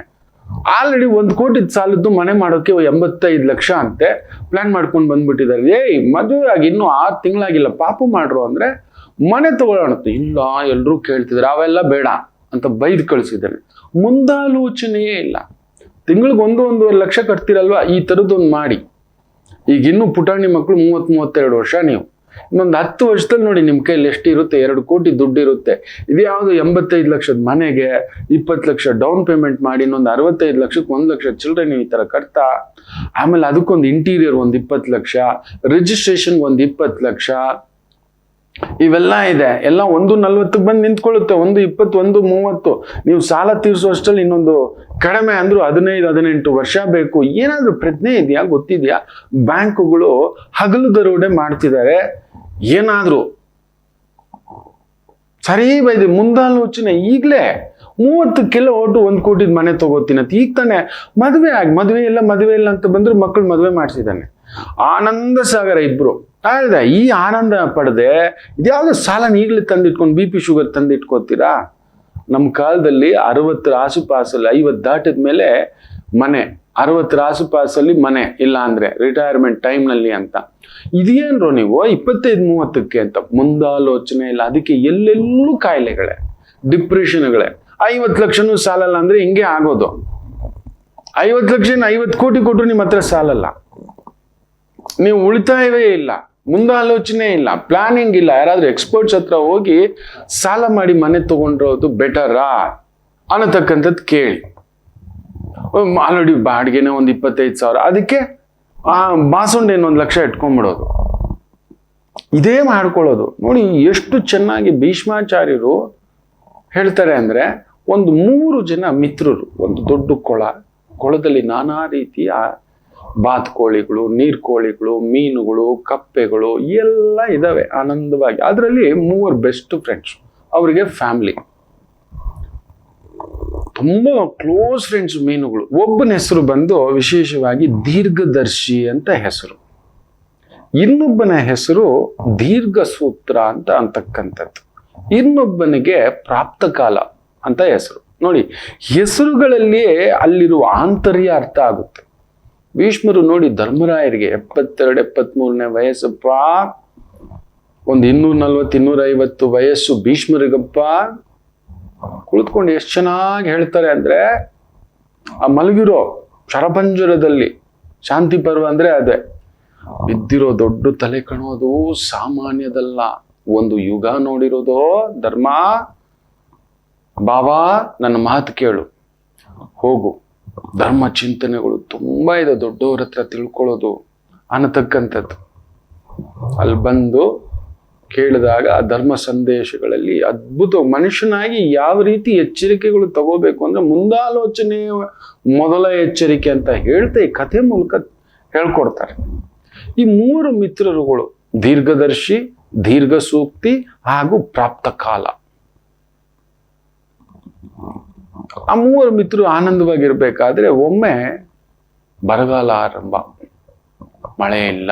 ಆಲ್ರೆಡಿ 1 ಕೋಟಿ ಸಾಲದ್ದು ಮನೆ ಮಾಡೋಕೆ 85 ಲಕ್ಷ ಅಂತೆ ಪ್ಲಾನ್ ಮಾಡ್ಕೊಂಡು ಬಂದ್ಬಿಟ್ಟಿದ್ದಾರೆ. ಮದುವೆ ಆಗಿ ಇನ್ನೂ 6 ತಿಂಗಳಾಗಿಲ್ಲ, ಪಾಪು ಮಾಡ್ರು ಅಂದ್ರೆ ಮನೆ ತಗೊಳ್ಳೋಣ. ಇಲ್ಲ, ಎಲ್ರೂ ಕೇಳ್ತಿದ್ದಾರೆ, ಅವೆಲ್ಲ ಬೇಡ ಅಂತ ಬೈದು ಕಳಿಸಿದ್ದಾರೆ. ಮುಂದಾಲೋಚನೆಯೇ ಇಲ್ಲ. ತಿಂಗಳಿಗೆ 1-1.5 ಲಕ್ಷ ಕಟ್ತಿರಲ್ವಾ, ಈ ಥರದ್ದೊಂದು ಮಾಡಿ. ಈಗ ಇನ್ನೂ ಪುಟಾಣಿ ಮಕ್ಕಳು 30-32 ವರ್ಷ, ನೀವು ಇನ್ನೊಂದು 10 ವರ್ಷದಲ್ಲಿ ನೋಡಿ ನಿಮ್ಮ ಕೈಯಲ್ಲಿ ಎಷ್ಟು ಇರುತ್ತೆ? 2 ಕೋಟಿ ದುಡ್ಡು ಇರುತ್ತೆ. ಇದು ಯಾವುದು 85 ಲಕ್ಷದ ಮನೆಗೆ 20 ಲಕ್ಷ ಡೌನ್ ಪೇಮೆಂಟ್ ಮಾಡಿ, ಇನ್ನೊಂದು 65 ಲಕ್ಷಕ್ಕೆ 1 ಲಕ್ಷ ಚಿಲ್ಲರೆ ನೀವು ಈ ಥರ ಕಟ್ತಾ, ಆಮೇಲೆ ಅದಕ್ಕೊಂದು ಇಂಟೀರಿಯರ್ ಒಂದು 20 ಲಕ್ಷ, ರಿಜಿಸ್ಟ್ರೇಷನ್ ಒಂದು 20 ಲಕ್ಷ, ಇವೆಲ್ಲ ಇದೆ. ಎಲ್ಲ 1.40ಕ್ಕೆ ಬಂದು ನಿಂತ್ಕೊಳ್ಳುತ್ತೆ, 1.20, 1.30. ನೀವು ಸಾಲ ತೀರಿಸುವಷ್ಟರಲ್ಲಿ ಇನ್ನೊಂದು ಕಡಿಮೆ ಅಂದ್ರೂ 15-18 ವರ್ಷ ಬೇಕು. ಏನಾದ್ರೂ ಪ್ರಜ್ಞೆ ಇದೆಯಾ? ಗೊತ್ತಿದೆಯಾ? ಬ್ಯಾಂಕುಗಳು ಹಗಲು ದರೋಡೆ ಮಾಡ್ತಿದ್ದಾರೆ. ಏನಾದ್ರೂ ಸರಿ ಬೈದೆ, ಮುಂದಾಲೋಚನೆ. ಈಗಲೇ 30 ಒಟ್ಟು 1 ಕೋಟಿದ ಮನೆ ತಗೋತೀನಿ ಅಂತ. ಈಗ ತಾನೆ ಮದುವೆ ಇಲ್ಲ ಅಂತ ಬಂದ್ರು, ಮಕ್ಕಳು ಮದುವೆ ಮಾಡಿಸಿದ್ದಾನೆ. ಆನಂದ ಸಾಗರ ಇಬ್ರು ಆಯ್ದೆ. ಈ ಆನಂದ ಪಡೆದೆ ಇದ್ಯಾವುದೋ ಸಾಲನ ಈಗಲೇ ತಂದಿಟ್ಕೊಂಡು BP ಶುಗರ್ ತಂದಿಟ್ಕೋತೀರಾ? ನಮ್ಮ ಕಾಲದಲ್ಲಿ 60 ಆಸುಪಾಸಲ್ಲಿ, 50 ದಾಟಿದ ಮೇಲೆ ಮನೆ, 60 ಆಸುಪಾಸಲ್ಲಿ ಮನೆ, ಇಲ್ಲ ಅಂದ್ರೆ ರಿಟೈರ್ಮೆಂಟ್ ಟೈಮ್ನಲ್ಲಿ ಅಂತ. ಇದೇನ್ರು ನೀವು 25-30ಕ್ಕೆ ಅಂತ? ಮುಂದಾಲೋಚನೆ ಇಲ್ಲ. ಅದಕ್ಕೆ ಎಲ್ಲೆಲ್ಲೂ ಕಾಯಿಲೆಗಳೇ, ಡಿಪ್ರೆಷನ್ಗಳೇ. 50 ಲಕ್ಷನೂ ಸಾಲಲ್ಲ ಅಂದ್ರೆ ಹಿಂಗೆ ಆಗೋದು. 50 ಲಕ್ಷ 50 ಕೋಟಿ ಕೊಟ್ಟರು ನಿಮ್ಮ ಹತ್ರ ಸಾಲಲ್ಲ. ನೀವು ಉಳಿತಾಯವೇ ಇಲ್ಲ, ಮುಂದಾಲೋಚನೆ ಇಲ್ಲ, ಪ್ಲಾನಿಂಗ್ ಇಲ್ಲ. ಯಾರಾದ್ರೂ ಎಕ್ಸ್ಪರ್ಟ್ಸ್ ಹತ್ರ ಹೋಗಿ ಸಾಲ ಮಾಡಿ ಮನೆ ತಗೊಂಡಿರೋದು ಬೆಟರಾ ಅನ್ನತಕ್ಕಂಥದ್ದು ಕೇಳಿ. ಆಲ್ರೆಡಿ ಬಾಡಿಗೆನೆ ಒಂದು 25,000, ಅದಕ್ಕೆ ಬಾಸುಂಡೆ 1 ಲಕ್ಷ ಇಟ್ಕೊಂಡ್ಬಿಡೋದು, ಇದೇ ಮಾಡ್ಕೊಳ್ಳೋದು. ನೋಡಿ ಎಷ್ಟು ಚೆನ್ನಾಗಿ ಭೀಷ್ಮಾಚಾರ್ಯರು ಹೇಳ್ತಾರೆ ಅಂದ್ರೆ, ಒಂದು 3 ಜನ ಮಿತ್ರರು, ಒಂದು ದೊಡ್ಡ ಕೊಳದಲ್ಲಿ ನಾನಾ ರೀತಿಯ ಬಾತುಕೋಳಿಗಳು, ನೀರ್ಕೋಳಿಗಳು, ಮೀನುಗಳು, ಕಪ್ಪೆಗಳು ಎಲ್ಲ ಇದಾವೆ ಆನಂದವಾಗಿ. ಅದರಲ್ಲಿ 3 ಬೆಸ್ಟ್ ಫ್ರೆಂಡ್ಸ್, ಅವರಿಗೆ ಫ್ಯಾಮಿಲಿ, ತುಂಬಾ ಕ್ಲೋಸ್ ಫ್ರೆಂಡ್ಸ್ ಮೀನುಗಳು. ಒಬ್ಬನ ಹೆಸರು ಬಂದು ವಿಶೇಷವಾಗಿ ದೀರ್ಘದರ್ಶಿ ಅಂತ ಹೆಸರು, ಇನ್ನೊಬ್ಬನ ಹೆಸರು ದೀರ್ಘ ಸೂತ್ರ ಅಂತ ಅಂತಕ್ಕಂಥದ್ದು, ಇನ್ನೊಬ್ಬನಿಗೆ ಪ್ರಾಪ್ತಕಾಲ ಅಂತ ಹೆಸರು. ನೋಡಿ, ಹೆಸರುಗಳಲ್ಲಿಯೇ ಅಲ್ಲಿರುವ ಆಂತರ್ಯ ಅರ್ಥ ಆಗುತ್ತೆ. ಭೀಷ್ಮರು ನೋಡಿ ಧರ್ಮರಾಯರಿಗೆ 72-73 ವಯಸ್ಸಪ್ಪ, ಒಂದು 240-250 ವಯಸ್ಸು ಭೀಷ್ಮರಿಗಪ್ಪ. ಕುಳಿತುಕೊಂಡು ಎಷ್ಟು ಚೆನ್ನಾಗಿ ಹೇಳ್ತಾರೆ ಅಂದ್ರೆ, ಆ ಮಲಗಿರೋ ಶರಪಂಜರದಲ್ಲಿ ಶಾಂತಿ ಪರ್ವ ಅಂದ್ರೆ ಅದೇ, ಬಿದ್ದಿರೋ ದೊಡ್ಡ ತಲೆ ಕಾಣೋದು ಸಾಮಾನ್ಯದಲ್ಲ, ಒಂದು ಯುಗ ನೋಡಿರೋದು. ಧರ್ಮ ಬಾಬಾ ನನ್ನ ಮಾತು ಕೇಳು, ಹೋಗು, ಧರ್ಮ ಚಿಂತನೆಗಳು ತುಂಬಾ ಇದೆ, ದೊಡ್ಡವ್ರ ಹತ್ರ ತಿಳ್ಕೊಳ್ಳೋದು ಅನ್ನತಕ್ಕಂಥದ್ದು. ಅಲ್ಲಿ ಬಂದು ಕೇಳಿದಾಗ ಆ ಧರ್ಮ ಸಂದೇಶಗಳಲ್ಲಿ ಅದ್ಭುತ, ಮನುಷ್ಯನಾಗಿ ಯಾವ ರೀತಿ ಎಚ್ಚರಿಕೆಗಳು ತಗೋಬೇಕು ಅಂದ್ರೆ ಮುಂದಾಲೋಚನೆ ಮೊದಲ ಎಚ್ಚರಿಕೆ ಅಂತ ಹೇಳ್ತಾ ಈ ಕಥೆ ಮೂಲಕ ಹೇಳ್ಕೊಡ್ತಾರೆ. ಈ 3 ಮಿತ್ರರುಗಳು ದೀರ್ಘದರ್ಶಿ, ದೀರ್ಘ ಸೂಕ್ತಿ ಹಾಗೂ ಪ್ರಾಪ್ತ ಕಾಲ. ಆ 3 ಮಿತ್ರರು ಆನಂದವಾಗಿರ್ಬೇಕಾದ್ರೆ ಒಮ್ಮೆ ಬರಗಾಲ ಆರಂಭ, ಮಳೆ ಇಲ್ಲ,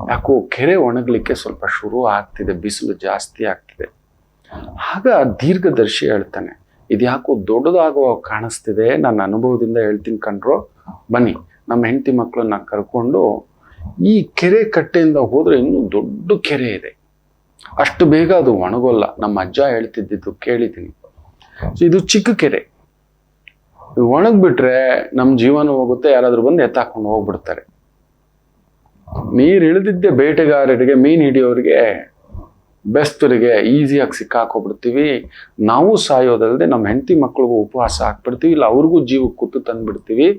ಯಾಕೋ ಕೆರೆ ಒಣಗ್ಲಿಕ್ಕೆ ಸ್ವಲ್ಪ ಶುರು ಆಗ್ತಿದೆ, ಬಿಸಿಲು ಜಾಸ್ತಿ ಆಗ್ತಿದೆ. ಆಗ ದೀರ್ಘದರ್ಶಿ ಹೇಳ್ತಾನೆ, ಇದ್ಯಾಕೋ ದೊಡ್ಡದಾಗುವ ಕಾಣಿಸ್ತಿದೆ, ನನ್ನ ಅನುಭವದಿಂದ ಹೇಳ್ತೀನಿ ಕಣ್ರೋ, ಬನ್ನಿ ನಮ್ಮ ಹೆಂಡತಿ ಮಕ್ಕಳನ್ನ ಕರ್ಕೊಂಡು ಈ ಕೆರೆ ಕಟ್ಟೆಯಿಂದ ಹೋದ್ರೆ ಇನ್ನೂ ದೊಡ್ಡ ಕೆರೆ ಇದೆ, ಅಷ್ಟು ಬೇಗ ಅದು ಒಣಗೋಲ್ಲ. ನಮ್ಮ ಅಜ್ಜ ಹೇಳ್ತಿದ್ದಿದ್ದು ಕೇಳಿದ್ದೀನಿ. ಇದು ಚಿಕ್ಕ ಕೆರೆ, ಒಣಗ್ಬಿಟ್ರೆ ನಮ್ಮ ಜೀವನ ಹೋಗುತ್ತೆ, ಯಾರಾದ್ರೂ ಬಂದು ಎತ್ತಾಕೊಂಡು ಹೋಗ್ಬಿಡ್ತಾರೆ. ನೀರು ಇಳಿದಿದ್ದೆ ಬೇಟೆಗಾರರಿಗೆ, ಮೀನು ಹಿಡಿಯೋರಿಗೆ, ಬೆಸ್ತರಿಗೆ ಈಸಿಯಾಗಿ ಸಿಕ್ಕಾಕೋಗ್ಬಿಡ್ತೀವಿ. ನಾವು ಸಾಯೋದಲ್ಲದೆ ನಮ್ಮ ಹೆಂಡತಿ ಮಕ್ಳಿಗೂ ಉಪವಾಸ ಹಾಕ್ಬಿಡ್ತೀವಿ, ಇಲ್ಲ ಅವ್ರಿಗೂ ಜೀವಕ್ಕೆ ಕುತ್ತು ತಂದ್ಬಿಡ್ತೀವಿ.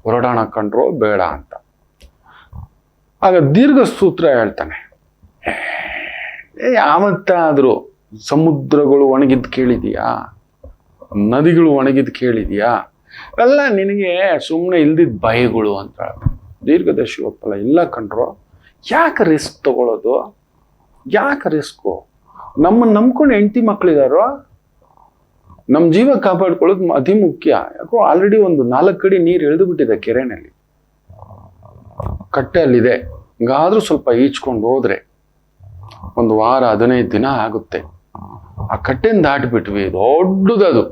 ಹೊರಡೋಣ ಕಂಡ್ರೋ ಬೇಡ ಅಂತ. ಆಗ ದೀರ್ಘ ಸೂತ್ರ ಹೇಳ್ತಾನೆ, ಯಾವತ್ತಾದ್ರೂ ಸಮುದ್ರಗಳು ಒಣಗಿದ್ ಕೇಳಿದೀಯಾ, ನದಿಗಳು ಒಣಗಿದ್ ಕೇಳಿದೀಯಾ? ಎಲ್ಲ ನಿನಗೆ ಸುಮ್ಮನೆ ಇಲ್ದಿದ್ ಭಯಗಳು ಅಂತ ಹೇಳ್ತಾನೆ. ದೀರ್ಘದರ್ಶಿ ಒಪ್ಪಲ್ಲ, ಇಲ್ಲ ಕಂಡ್ರೋ, ಯಾಕೆ ರಿಸ್ಕ್ ತಗೊಳ್ಳೋದು, ಯಾಕೆ ರಿಸ್ಕು? ನಮ್ಮನ್ನು ನಂಬ್ಕೊಂಡು ಹೆಂಡತಿ ಮಕ್ಳಿದಾರೋ, ನಮ್ಮ ಜೀವ ಕಾಪಾಡ್ಕೊಳ್ಳೋದು ಅತಿ ಮುಖ್ಯ. ಯಾಕೋ ಆಲ್ರೆಡಿ ಒಂದು 4 ಅಡಿ ನೀರು ಇಳಿದು ಬಿಟ್ಟಿದೆ ಕೆರೆನಲ್ಲಿ, ಕಟ್ಟೆ ಅಲ್ಲಿದೆ. ಹಿಂಗಾದ್ರೂ ಸ್ವಲ್ಪ ಈಚ್ಕೊಂಡು ಹೋದ್ರೆ ಒಂದು ವಾರ 15 ದಿನ ಆಗುತ್ತೆ. ಆ ಕಟ್ಟೆನ ದಾಟಿಬಿಟ್ವಿ, ದೊಡ್ಡದದು,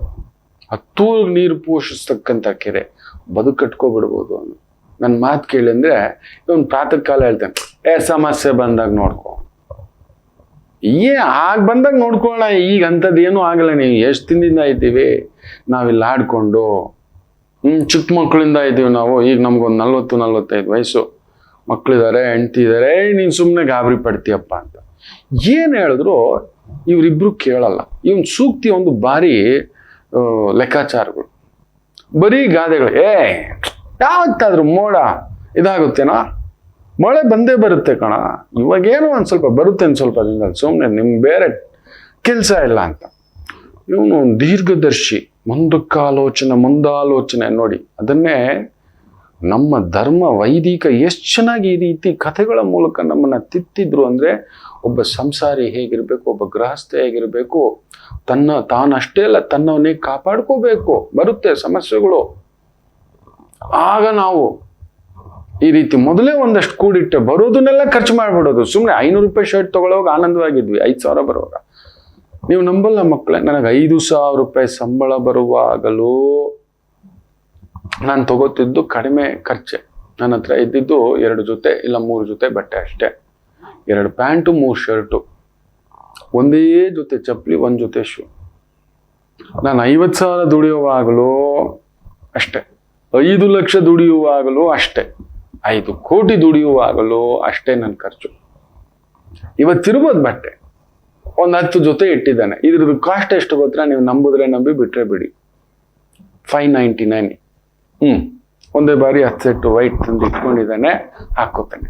10 ನೀರು ಪೋಷಿಸ್ತಕ್ಕಂಥ ಕೆರೆ, ಬದುಕಟ್ಕೊಬಿಡ್ಬೋದು ಅವನು. ನನ್ನ ಮಾತು ಕೇಳಿ ಅಂದ್ರೆ ಇವನು ಪ್ರಾತಃ ಕಾಲ ಹೇಳ್ತಾನೆ, ಸಮಸ್ಯೆ ಬಂದಾಗ ನೋಡ್ಕೊ, ಆಗ ಬಂದಾಗ ನೋಡ್ಕೊಳ್ಳೋಣ, ಈಗ ಅಂಥದ್ದು ಏನೂ ಆಗಲ್ಲ. ನೀವು ಎಷ್ಟು ದಿನದಿಂದ ಇದ್ದೀವಿ ನಾವಿಲ್ಲಿ ಆಡ್ಕೊಂಡು, ಚಿಕ್ಕ ಮಕ್ಕಳಿಂದ ಇದ್ದೀವಿ ನಾವು. ಈಗ ನಮ್ಗೊಂದು 40-45 ವಯಸ್ಸು, ಮಕ್ಕಳಿದ್ದಾರೆ, ಹೆಂಡ್ತಿ ಇದ್ದಾರೆ, ನೀನು ಸುಮ್ಮನೆ ಗಾಬರಿ ಪಡ್ತೀಯಪ್ಪ ಅಂತ ಏನು ಹೇಳಿದ್ರು ಇವರಿಬ್ರು ಕೇಳಲ್ಲ. ಇವನ್ ಸೂಕ್ತಿ ಒಂದು ಭಾರಿ ಲೆಕ್ಕಾಚಾರಗಳು, ಬರೀ ಗಾದೆಗಳು. ಯಾವತ್ತಾದ್ರೂ ಮೋಡ ಇದಾಗುತ್ತೇನಾ, ಮಳೆ ಬಂದೇ ಬರುತ್ತೆ ಕಣ, ಇವಾಗೇನೋ ಒಂದು ಸ್ವಲ್ಪ ಬರುತ್ತೆ, ಸ್ವಲ್ಪ ದಿನದಲ್ಲಿ ಸುಮ್ಮನೆ ನಿಮ್ಗೆ ಬೇರೆ ಕೆಲಸ ಇಲ್ಲ ಅಂತ. ಇವನು ದೀರ್ಘದರ್ಶಿ, ಮುಂದಾಲೋಚನೆ ನೋಡಿ. ಅದನ್ನೇ ನಮ್ಮ ಧರ್ಮ ವೈದಿಕ ಎಷ್ಟು ಚೆನ್ನಾಗಿ ಈ ರೀತಿ ಕಥೆಗಳ ಮೂಲಕ ನಮ್ಮನ್ನ ತಿತ್ತಿದ್ರು ಅಂದ್ರೆ, ಒಬ್ಬ ಸಂಸಾರಿ ಹೇಗಿರ್ಬೇಕು, ಒಬ್ಬ ಗೃಹಸ್ಥ ಹೇಗಿರ್ಬೇಕು, ತಾನಷ್ಟೇ ಅಲ್ಲ ತನ್ನವನ್ನೇ ಕಾಪಾಡ್ಕೋಬೇಕು. ಬರುತ್ತೆ ಸಮಸ್ಯೆಗಳು, ಆಗ ನಾವು ಈ ರೀತಿ ಮೊದಲೇ ಒಂದಷ್ಟು ಕೂಡಿಟ್ಟೆ ಬರೋದನ್ನೆಲ್ಲ ಖರ್ಚು ಮಾಡ್ಬಿಡೋದು. ಸುಮ್ಮನೆ 500 ರೂಪಾಯಿ ಶರ್ಟ್ ತಗೊಳ್ಳೋವಾಗ ಆನಂದವಾಗಿದ್ವಿ, 5,000 ಬರುವಾಗ. ನೀವು ನಂಬಲ್ಲ ಮಕ್ಕಳೇ, ನನಗೆ 5,000 ರೂಪಾಯಿ ಸಂಬಳ ಬರುವಾಗಲೂ ನಾನು ತಗೋತಿದ್ದು ಕಡಿಮೆ ಖರ್ಚೆ. ನನ್ನ ಹತ್ರ ಇದ್ದಿದ್ದು 2 ಜೊತೆ ಇಲ್ಲ 3 ಜೊತೆ ಬಟ್ಟೆ ಅಷ್ಟೇ, 2 ಪ್ಯಾಂಟು 3 ಶರ್ಟು, ಒಂದೇ ಜೊತೆ ಚಪ್ಪಲಿ, 1 ಜೊತೆ ಶೂ. ನಾನು 50,000 ದುಡಿಯುವಾಗಲೂ ಅಷ್ಟೇ, 5 ಲಕ್ಷ ದುಡಿಯುವಾಗಲೂ ಅಷ್ಟೇ, 5 ಕೋಟಿ ದುಡಿಯುವಾಗಲೂ ಅಷ್ಟೇ ನನ್ನ ಖರ್ಚು. ಇವತ್ತಿರ್ಬೋದು ಬಟ್ಟೆ ಒಂದು 10 ಜೊತೆ ಇಟ್ಟಿದ್ದಾನೆ. ಇದ್ರದ್ದು ಕಾಸ್ಟ್ ಎಷ್ಟು ಗೊತ್ತಾ? ನೀವು ನಂಬಿದ್ರೆ ನಂಬಿ, ಬಿಟ್ರೆ ಬಿಡಿ, 599. ಒಂದೇ ಬಾರಿ 10 ಸೆಟ್ ವೈಟ್ ತಂದು ಇಟ್ಕೊಂಡಿದ್ದಾನೆ, ಹಾಕೋತಾನೆ.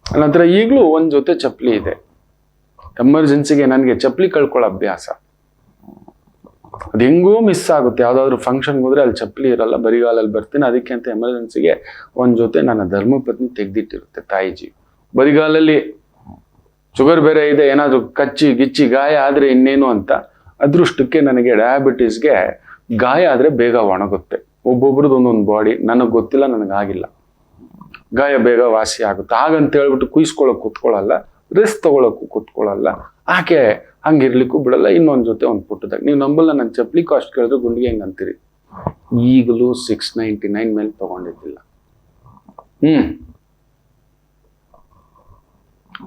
ನನ್ನ ಹತ್ರ ಈಗಲೂ 1 ಜೊತೆ ಚಪ್ಪಲಿ ಇದೆ. ಎಮರ್ಜೆನ್ಸಿಗೆ ನನಗೆ ಚಪ್ಪಲಿ ಕಳ್ಕೊಳ್ಳೋ ಅಭ್ಯಾಸ. ಅದು ಹೆಂಗೋ ಮಿಸ್ ಆಗುತ್ತೆ. ಯಾವುದಾದ್ರೂ ಫಂಕ್ಷನ್ಗೆ ಹೋದ್ರೆ ಅಲ್ಲಿ ಚಪ್ಪಲಿ ಇರಲ್ಲ, ಬರಿಗಾಲಲ್ಲಿ ಬರ್ತೀನಿ. ಅದಕ್ಕೆ ಅಂತ ಎಮರ್ಜೆನ್ಸಿಗೆ ಒಂದು ಜೊತೆ ನನ್ನ ಧರ್ಮಪತ್ನಿ ತೆಗೆದಿಟ್ಟಿರುತ್ತೆ ತಾಯಿಜಿ. ಬರಿಗಾಲಲ್ಲಿ ಶುಗರ್ ಬೇರೆ ಇದೆ, ಏನಾದರೂ ಕಚ್ಚಿ ಗಿಚ್ಚಿ ಗಾಯ ಆದರೆ ಇನ್ನೇನು ಅಂತ. ಅದೃಷ್ಟಕ್ಕೆ ನನಗೆ ಡಯಾಬಿಟೀಸ್ಗೆ ಗಾಯ ಆದರೆ ಬೇಗ ಒಣಗುತ್ತೆ. ಒಬ್ಬೊಬ್ರದ್ದು ಒಂದೊಂದು ಬಾಡಿ, ನನಗೆ ಗೊತ್ತಿಲ್ಲ, ನನಗಾಗಿಲ್ಲ. ಗಾಯ ಬೇಗ ವಾಸಿ ಆಗುತ್ತೆ. ಹಾಗಂತ ಹೇಳ್ಬಿಟ್ಟು ಕುಯ್ಸ್ಕೊಳ್ಳೋಕೆ ಕೂತ್ಕೊಳ್ಳಲ್ಲ, ರಿಸ್ಕ್ ತಗೊಳಕ್ಕೂ ಕೂತ್ಕೊಳ್ಳಲ್ಲ. ಆಕೆ ಹಂಗಿರ್ಲಿಕ್ಕೂ ಬಿಡಲ್ಲ. ಇನ್ನೊಂದು ಜೊತೆ ಒಂದು ಪುಟ್ಟದಾಗ, ನೀವು ನಂಬಲ್ಲ, ನನ್ನ ಚಪ್ಪಲಿ ಕಾಸ್ಟ್ ಕೇಳಿದ್ರೆ ಗುಂಡಿಗೆ ಹೆಂಗೆ ಅಂತೀರಿ. ಈಗಲೂ 699 ಮೇಲೆ ತಗೊಂಡಿದ್ದಿಲ್ಲ.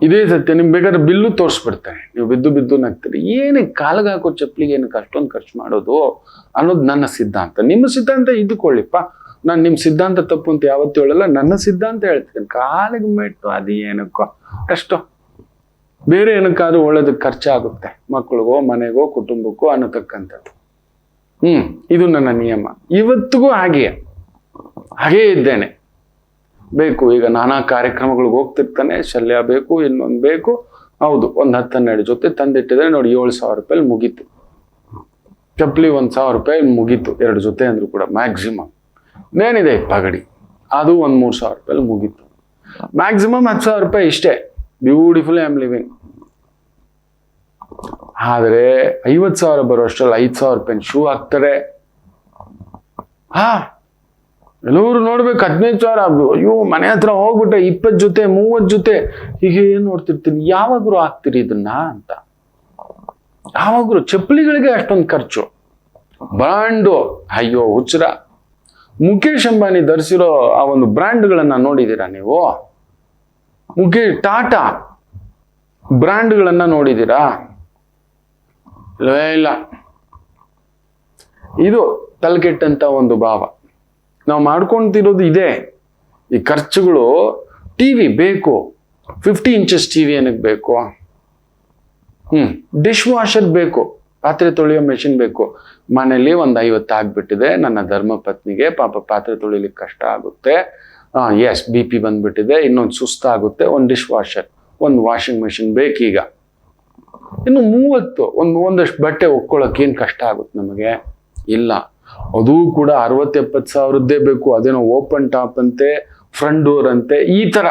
ಇದೇ ಸತ್ಯ. ನಿಮ್ಗೆ ಬೇಕಾದ್ರೆ ಬಿಲ್ಲು ತೋರಿಸ್ಬಿಡ್ತಾರೆ, ನೀವು ಬಿದ್ದು ಬಿದ್ದು ನಗ್ತೀರಿ. ಏನಕ್ಕೆ ಕಾಲಿಗೆ ಹಾಕೋ ಚಪ್ಪಲಿಗೆ ಏನಕ್ಕೆ ಅಷ್ಟೊಂದು ಖರ್ಚು ಮಾಡೋದು ಅನ್ನೋದು ನನ್ನ ಸಿದ್ಧಾಂತ. ನಿಮ್ಮ ಸಿದ್ಧಾಂತ ಇದ್ಕೊಳ್ಳಿಪ್ಪ, ನಾನು ನಿಮ್ಮ ಸಿದ್ಧಾಂತ ತಪ್ಪು ಅಂತ ಯಾವತ್ತೂ ಹೇಳಲ್ಲ, ನನ್ನ ಸಿದ್ಧಾಂತ ಹೇಳ್ತೀನಿ. ಕಾಲಿಗೆ ಮೆಟ್ಟು ಅದು ಏನಕ್ಕೋ ಅಷ್ಟು, ಬೇರೆ ಏನಕ್ಕಾದ್ರೂ ಒಳ್ಳೇದಕ್ಕೆ ಖರ್ಚಾಗುತ್ತೆ, ಮಕ್ಕಳಿಗೋ ಮನೆಗೋ ಕುಟುಂಬಕ್ಕೋ ಅನ್ನತಕ್ಕಂಥದ್ದು. ಇದು ನನ್ನ ನಿಯಮ, ಇವತ್ತಿಗೂ ಹಾಗೇ ಇದ್ದೇನೆ. ಬೇಕು ಈಗ ನಾನಾ ಕಾರ್ಯಕ್ರಮಗಳಿಗೆ ಹೋಗ್ತಿರ್ತಾನೆ, ಶಲ್ಯ ಬೇಕು, ಇನ್ನೊಂದು ಬೇಕು. ಹೌದು, ಒಂದು 10-12 ಜೊತೆ ತಂದಿಟ್ಟಿದ್ರೆ ನೋಡಿ, 7,000 ರೂಪಾಯಿ ಮುಗೀತು. ಚಪ್ಪಲಿ 1,000 ರೂಪಾಯಿ ಮುಗೀತು, 2 ಜೊತೆ ಅಂದ್ರೂ ಕೂಡ ಮ್ಯಾಕ್ಸಿಮಮ್. ಏನಿದೆ ಪಗಡಿ, ಅದು ಒಂದು 3,000 ರೂಪಾಯಿ ಮುಗೀತು. ಮ್ಯಾಕ್ಸಿಮಮ್ 10,000 ರೂಪಾಯಿ ಇಷ್ಟೇ. Beautiful I am living. ಆದರೆ 50,000 ಬರೋ ಅಷ್ಟರಲ್ಲಿ 5,000 ರೂಪಾಯಿ ಶೂ ಹಾಕ್ತಾರೆ. ಎಲ್ಲರೂ ನೋಡ್ಬೇಕು 15,000. ಅಯ್ಯೋ, ಮನೆ ಹತ್ರ ಹೋಗ್ಬಿಟ್ಟೆ 20 ಜೊತೆ 30 ಜೊತೆ ಹೀಗೆ ಏನ್ ನೋಡ್ತಿರ್ತೀನಿ. ಯಾವಾಗ್ಲೂ ಹಾಕ್ತಿರಿ ಇದನ್ನ ಅಂತ. ಯಾವಾಗ್ಲೂ ಚಪ್ಪಲಿಗಳಿಗೆ ಅಷ್ಟೊಂದು ಖರ್ಚು, ಬ್ರಾಂಡು. ಅಯ್ಯೋ ಹುಚ್ಚರ. ಮುಖೇಶ್ ಅಂಬಾನಿ ಧರಿಸಿರೋ ಆ ಒಂದು ಬ್ರ್ಯಾಂಡ್ಗಳನ್ನ ನೋಡಿದೀರಾ ನೀವು? ಟಾಟಾ ಬ್ರ್ಯಾಂಡ್ಗಳನ್ನ ನೋಡಿದೀರಾ? ಇಲ್ಲವೇ ಇಲ್ಲ. ಇದು ತಲೆಕೆಟ್ಟಂತ ಒಂದು ಭಾವ ನಾವು ಮಾಡ್ಕೊಂತಿರೋದು ಇದೆ. ಈ ಖರ್ಚುಗಳು. ಟಿವಿ ಬೇಕು, 50 ಇಂಚಸ್ ಟಿವಿ ಏನಕ್ಕೆ ಬೇಕು? ಡಿಶ್ ವಾಷರ್ ಬೇಕು, ಪಾತ್ರೆ ತೊಳೆಯೋ ಮೆಷಿನ್ ಬೇಕು. ಮನೇಲಿ ಒಂದು 50 ಆಗ್ಬಿಟ್ಟಿದೆ. ನನ್ನ ಧರ್ಮಪತ್ನಿಗೆ ಪಾಪ ಪಾತ್ರೆ ತೊಳಿಲಿಕ್ಕೆ ಕಷ್ಟ ಆಗುತ್ತೆ. ಎಸ್, BP ಬಂದ್ಬಿಟ್ಟಿದೆ, ಇನ್ನೊಂದು ಸುಸ್ತಾಗುತ್ತೆ. ಒಂದು ಡಿಶ್ ವಾಷರ್, ಒಂದು ವಾಷಿಂಗ್ ಮೆಷಿನ್ ಬೇಕೀಗ. ಇನ್ನು 30 ಒಂದಷ್ಟು ಬಟ್ಟೆ ಒಕ್ಕೊಳ್ಳೋಕೆ ಏನು ಕಷ್ಟ ಆಗುತ್ತೆ ನಮಗೆ? ಇಲ್ಲ, ಅದು ಕೂಡ 60-70 ಸಾವಿರದ್ದೇ ಬೇಕು. ಅದೇನೋ ಓಪನ್ ಟಾಪ್ ಅಂತೆ, ಫ್ರಂಟ್ ಡೋರ್ ಅಂತೆ, ಈ ತರ.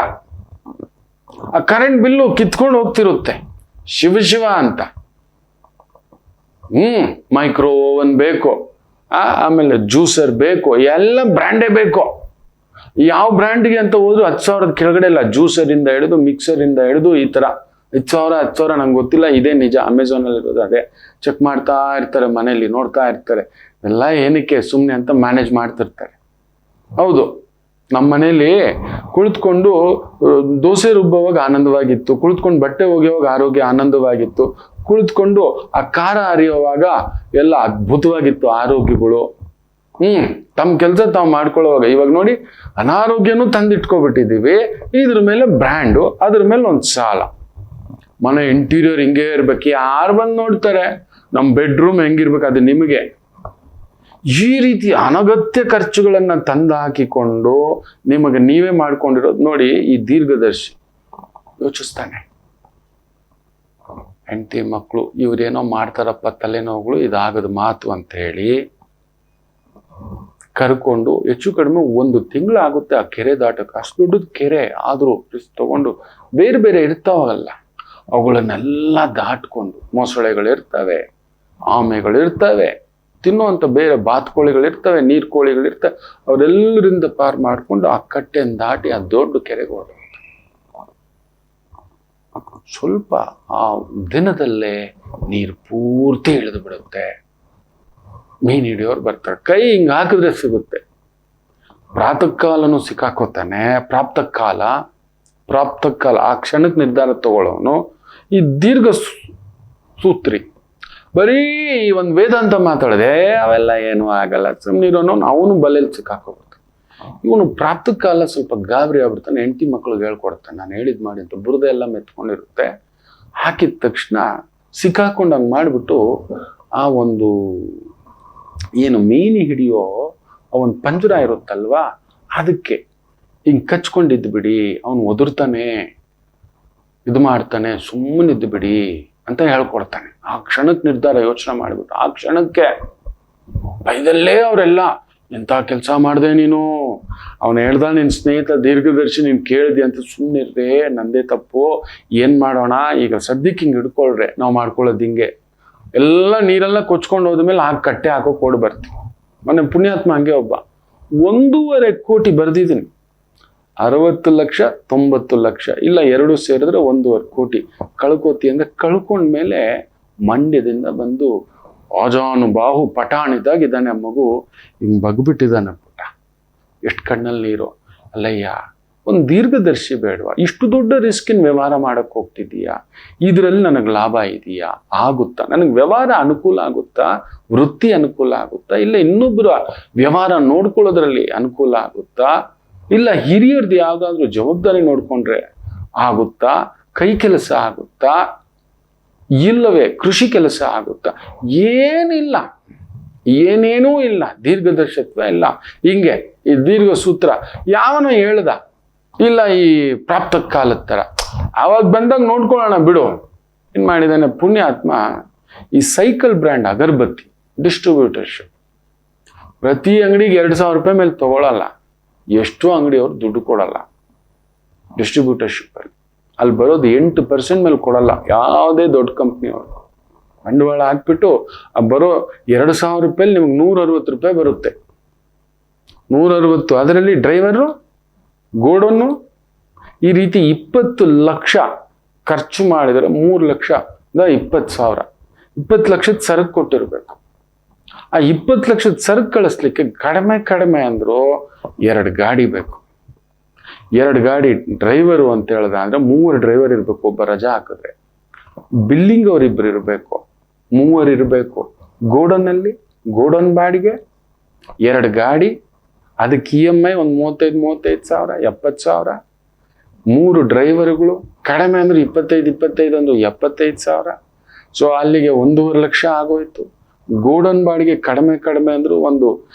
ಆ ಕರೆಂಟ್ ಬಿಲ್ಲು ಕಿತ್ಕೊಂಡು ಹೋಗ್ತಿರುತ್ತೆ, ಶಿವ ಅಂತ. ಮೈಕ್ರೋ ಓವನ್ ಬೇಕು, ಆಮೇಲೆ ಜ್ಯೂಸರ್ ಬೇಕು, ಎಲ್ಲ ಬ್ರ್ಯಾಂಡೇ ಬೇಕು. ಯಾವ ಬ್ರ್ಯಾಂಡ್ಗೆ ಅಂತ ಹೋದ್ರು 10,000 ಕೆಳಗಡೆ ಇಲ್ಲ. ಜ್ಯೂಸರಿಂದ ಹಿಡಿದು ಮಿಕ್ಸರಿಂದ ಹಿಡಿದು ಈ ತರ 10,000 ನಂಗೆ ಗೊತ್ತಿಲ್ಲ, ಇದೇ ನಿಜ. ಅಮೆಝಾನ್ ಅಲ್ಲಿ ಇರೋದು ಅದೇ. ಚೆಕ್ ಮಾಡ್ತಾ ಇರ್ತಾರೆ, ಮನೇಲಿ ನೋಡ್ತಾ ಇರ್ತಾರೆ. ಎಲ್ಲ ಏನಕ್ಕೆ ಸುಮ್ಮನೆ ಅಂತ ಮ್ಯಾನೇಜ್ ಮಾಡ್ತಿರ್ತಾರೆ. ಹೌದು, ನಮ್ಮ ಮನೇಲಿ ಕುಳಿತುಕೊಂಡು ದೋಸೆ ರುಬ್ಬುವಾಗ ಆನಂದವಾಗಿತ್ತು, ಕುಳಿತುಕೊಂಡು ಬಟ್ಟೆ ಒಗೆಯುವಾಗ ಆರೋಗ್ಯ ಆನಂದವಾಗಿತ್ತು, ಕುಳಿತುಕೊಂಡು ಆ ಖಾರ ಅರಿಯುವಾಗ ಎಲ್ಲ ಅದ್ಭುತವಾಗಿತ್ತು ಆರೋಗ್ಯಗಳು. ತಮ್ಮ ಕೆಲಸ ತಾವು ಮಾಡ್ಕೊಳ್ಳುವಾಗ. ಇವಾಗ ನೋಡಿ, ಅನಾರೋಗ್ಯನೂ ತಂದಿಟ್ಕೊಬಿಟ್ಟಿದ್ದೀವಿ. ಇದ್ರ ಮೇಲೆ ಬ್ರ್ಯಾಂಡು, ಅದ್ರ ಮೇಲೆ ಒಂದು ಸಾಲ. ಮನೆ ಇಂಟೀರಿಯರ್ ಹಿಂಗೆ ಇರ್ಬೇಕು, ಯಾರು ಬಂದು ನೋಡ್ತಾರೆ? ನಮ್ಮ ಬೆಡ್ರೂಮ್ ಹೆಂಗಿರ್ಬೇಕು ಅದು ನಿಮಗೆ. ಈ ರೀತಿ ಅನಗತ್ಯ ಖರ್ಚುಗಳನ್ನ ತಂದು ಹಾಕಿಕೊಂಡು ನಿಮಗೆ ನೀವೇ ಮಾಡ್ಕೊಂಡಿರೋದು ನೋಡಿ. ಈ ದೀರ್ಘದರ್ಶಿ ಯೋಚಿಸ್ತಾನೆ, ಹೆಂಡತಿ ಮಕ್ಕಳು ಇವ್ರೇನೋ ಮಾಡ್ತಾರಪ್ಪ ತಲೆನೋವುಗಳು, ಇದಾಗದ ಮಾತು ಅಂತ ಹೇಳಿ ಕರ್ಕೊಂಡು ಹೆಚ್ಚು ಕಡಿಮೆ 1 ತಿಂಗಳಾಗುತ್ತೆ ಆ ಕೆರೆ ದಾಟಕ್ಕೆ. ಅಷ್ಟು ದೊಡ್ಡದು ಕೆರೆ ಆದ್ರೂ ತಗೊಂಡು ಬೇರೆ ಬೇರೆ ಇರ್ತಾವಲ್ಲ, ಅವುಗಳನ್ನೆಲ್ಲ ದಾಟ್ಕೊಂಡು ಮೊಸಳೆಗಳಿರ್ತವೆ, ಆಮೆಗಳಿರ್ತವೆ, ತಿನ್ನುವಂಥ ಬೇರೆ ಬಾತುಕೋಳಿಗಳಿರ್ತವೆ, ನೀರು ಕೋಳಿಗಳಿರ್ತವೆ. ಅವರೆಲ್ಲರಿಂದ ಪಾರ್ ಮಾಡಿಕೊಂಡು ಆ ಕಟ್ಟೆಯನ್ನು ದಾಟಿ ಆ ದೊಡ್ಡ ಕೆರೆಗೆ ಹೋದ. ಸ್ವಲ್ಪ ಆ ದಿನದಲ್ಲೇ ನೀರು ಪೂರ್ತಿ ಇಳಿದು ಬಿಡುತ್ತೆ. ಮೀನು ಹಿಡಿಯೋರು ಬರ್ತಾರೆ, ಕೈ ಹಿಂಗೆ ಹಾಕಿದ್ರೆ ಸಿಗುತ್ತೆ. ಪ್ರಾತಃ ಕಾಲನು ಸಿಕ್ಕಾಕೋತಾನೆ. ಪ್ರಾಪ್ತ ಕಾಲ ಆ ಕ್ಷಣಕ್ಕೆ ನಿರ್ಧಾರ ತಗೊಳ್ಳೋನು ಈ ದೀರ್ಘ ಸೂತ್ರಿ. ಬರೀ ಒಂದು ವೇದಾಂತ ಮಾತಾಡದೆ ಅವೆಲ್ಲ ಏನೂ ಆಗಲ್ಲ, ಸುಮ್ಮನಿರೋನು ಅವನು ಬಲೆಯಲ್ಲಿ ಸಿಕ್ಕಾಕೋಬಿಡ್ತಾನೆ. ಇವನು ಪ್ರಾತಃ ಕಾಲ ಸ್ವಲ್ಪ ಗಾಬರಿ ಆಗ್ಬಿಡ್ತಾನೆ. ಹೆಂಡತಿ ಮಕ್ಳಿಗೆ ಹೇಳ್ಕೊಡ್ತಾನೆ, ನಾನು ಹೇಳಿದ್ ಮಾಡಿ ಅಂತ. ಬುರದೆ ಎಲ್ಲ ಮೆತ್ಕೊಂಡಿರುತ್ತೆ. ಹಾಕಿದ ತಕ್ಷಣ ಸಿಕ್ಕಾಕೊಂಡು ಹಂಗೆ ಮಾಡಿಬಿಟ್ಟು ಆ ಒಂದು ಏನು ಮೀನು ಹಿಡಿಯೋ ಆ ಒಂದು ಪಂಜರ ಇರುತ್ತಲ್ವಾ, ಅದಕ್ಕೆ ಹಿಂಗೆ ಕಚ್ಕೊಂಡಿದ್ದು ಬಿಡಿ. ಅವನು ಒದರ್ತಾನೆ, ಇದು ಮಾಡ್ತಾನೆ, ಸುಮ್ಮನಿದ್ದು ಬಿಡಿ ಅಂತ ಹೇಳ್ಕೊಡ್ತಾನೆ. ಆ ಕ್ಷಣಕ್ಕೆ ನಿರ್ಧಾರ ಯೋಚನೆ ಮಾಡಿಬಿಟ್ಟು ಆ ಕ್ಷಣಕ್ಕೆ ಭಯದಲ್ಲೇ ಅವರೆಲ್ಲ ಎಂಥ ಕೆಲಸ ಮಾಡಿದೆ ನೀನು, ಅವನು ಹೇಳ್ದ ನಿನ್ನ ಸ್ನೇಹಿತ ದೀರ್ಘದರ್ಶಿ ನೀನು ಕೇಳಿದೆ ಅಂತ ಸುಮ್ಮನಿರ್ದೆ, ನಂದೇ ತಪ್ಪು, ಏನು ಮಾಡೋಣ ಈಗ ಸದ್ಯಕ್ಕೆ ಹಿಂಗೆ ಹಿಡ್ಕೊಳ್ರೆ ನಾವು ಮಾಡ್ಕೊಳ್ಳೋದು ಹಿಂಗೆ ಎಲ್ಲ ನೀರೆಲ್ಲ ಕೊಚ್ಕೊಂಡು ಹೋದ್ಮೇಲೆ ಆ ಕಟ್ಟೆ ಹಾಕೋಕೆ ಓಡಿ ಬರ್ತೀವಿ. ಮೊನ್ನೆ ಪುಣ್ಯಾತ್ಮ ಹಂಗೆ ಒಬ್ಬ 1.5 ಕೋಟಿ ಬರೆದಿದ್ದೀನಿ, 60 ಲಕ್ಷ 90 ಲಕ್ಷ ಇಲ್ಲ ಎರಡು ಸೇರಿದ್ರೆ 1.5 ಕೋಟಿ ಕಳ್ಕೋತಿ ಅಂದ್ರೆ ಕಳ್ಕೊಂಡ್ಮೇಲೆ ಮಂಡ್ಯದಿಂದ ಬಂದು ಆಜಾನುಬಾಹು ಪಟಾಣಿದಾಗಿದ್ದಾನೆ ಆ ಮಗು, ಹಿಂಗೆ ಬಗ್ಬಿಟ್ಟಿದ್ದಾನೆ ಪುಟ, ಎಷ್ಟು ಕಣ್ಣಲ್ಲಿ ನೀರು. ಅಲ್ಲಯ್ಯ ಒಂದು ದೀರ್ಘದರ್ಶಿ ಬೇಡವಾ, ಇಷ್ಟು ದೊಡ್ಡ ರಿಸ್ಕಿನ ವ್ಯವಹಾರ ಮಾಡಕ್ಕೆ ಹೋಗ್ತಿದೀಯಾ, ಇದರಲ್ಲಿ ನನಗೆ ಲಾಭ ಇದೆಯಾ, ಆಗುತ್ತಾ, ನನಗೆ ವ್ಯವಹಾರ ಅನುಕೂಲ ಆಗುತ್ತಾ, ವೃತ್ತಿ ಅನುಕೂಲ ಆಗುತ್ತಾ, ಇಲ್ಲ ಇನ್ನೊಬ್ಬರ ವ್ಯವಹಾರ ನೋಡ್ಕೊಳ್ಳೋದ್ರಲ್ಲಿ ಅನುಕೂಲ ಆಗುತ್ತಾ, ಇಲ್ಲ ಹಿರಿಯರ್ದು ಯಾವ್ದಾದ್ರು ಜವಾಬ್ದಾರಿ ನೋಡ್ಕೊಂಡ್ರೆ ಆಗುತ್ತಾ, ಕೈ ಕೆಲಸ ಆಗುತ್ತಾ, ಇಲ್ಲವೇ ಕೃಷಿ ಕೆಲಸ ಆಗುತ್ತಾ, ಏನಿಲ್ಲ, ಏನೇನೂ ಇಲ್ಲ, ದೀರ್ಘದರ್ಶತ್ವ ಇಲ್ಲ. ಹಿಂಗೆ ಈ ದೀರ್ಘ ಸೂತ್ರ ಯಾವನೋ ಹೇಳ್ದ, ಇಲ್ಲ ಈ ಪ್ರಾಪ್ತ ಕಾಲದ ಥರ ಅವಾಗ ಬಂದಾಗ ನೋಡ್ಕೊಳ್ಳೋಣ ಬಿಡು. ಏನು ಮಾಡಿದ್ದಾನೆ ಪುಣ್ಯಾತ್ಮ, ಈ ಸೈಕಲ್ ಬ್ರ್ಯಾಂಡ್ ಅಗರಬತ್ತಿ ಡಿಸ್ಟ್ರಿಬ್ಯೂಟರ್ಶಿಪ್, ಪ್ರತಿ ಅಂಗಡಿಗೆ 2,000 ರೂಪಾಯಿ ಮೇಲೆ ತಗೊಳ್ಳಲ್ಲ, ಎಷ್ಟೋ ಅಂಗಡಿಯವ್ರು ದುಡ್ಡು ಕೊಡಲ್ಲ ಡಿಸ್ಟ್ರಿಬ್ಯೂಟರ್ಶಿಪ್ ಅಲ್ಲಿ, ಅಲ್ಲಿ ಬರೋದು 8% ಮೇಲೆ ಕೊಡಲ್ಲ ಯಾವುದೇ ದೊಡ್ಡ ಕಂಪ್ನಿಯವರು. ಬಂಡವಾಳ ಹಾಕ್ಬಿಟ್ಟು ಬರೋ 2,000 ರೂಪಾಯಲ್ಲಿ ನಿಮ್ಗೆ 160 ರೂಪಾಯಿ ಬರುತ್ತೆ, 160, ಅದರಲ್ಲಿ ಡ್ರೈವರು, ಗೋಡನ್ನು, ಈ ರೀತಿ 20 ಲಕ್ಷ ಖರ್ಚು ಮಾಡಿದರೆ 3 ಲಕ್ಷ 20,000, 20 ಲಕ್ಷದ ಸರಕು ಕೊಟ್ಟಿರ್ಬೇಕು. ಆ 20 ಲಕ್ಷದ ಸರಕು ಕಳಿಸ್ಲಿಕ್ಕೆ ಕಡಿಮೆ ಅಂದ್ರು 2 ಗಾಡಿ ಬೇಕು, 2 ಗಾಡಿ ಡ್ರೈವರು ಅಂತ ಹೇಳ್ದ ಅಂದ್ರೆ 3 ಡ್ರೈವರ್ ಇರ್ಬೇಕು, ಒಬ್ಬ ರಜಾ ಹಾಕಿದ್ರೆ, ಬಿಲ್ಲಿಂಗ್ ಅವರಿಬ್ರು ಇರಬೇಕು, 3 ಇರಬೇಕು, ಗೋಡನ್ನಲ್ಲಿ ಗೋಡನ್ ಬಾಡಿಗೆ 2 ಗಾಡಿ, ಅದಕ್ಕೆ EMI ಒಂದು 35,000 70,000, 3 ಡ್ರೈವರ್ಗಳು, ಕಡಿಮೆ ಅಂದ್ರೆ 25 ಅಂದ್ರೆ 75,000. ಸೊ ಅಲ್ಲಿಗೆ 1.5 ಲಕ್ಷ ಆಗೋಯ್ತು. ಗೋಡನ್ ಬಾಡಿಗೆ ಕಡಿಮೆ ಅಂದ್ರು ಒಂದು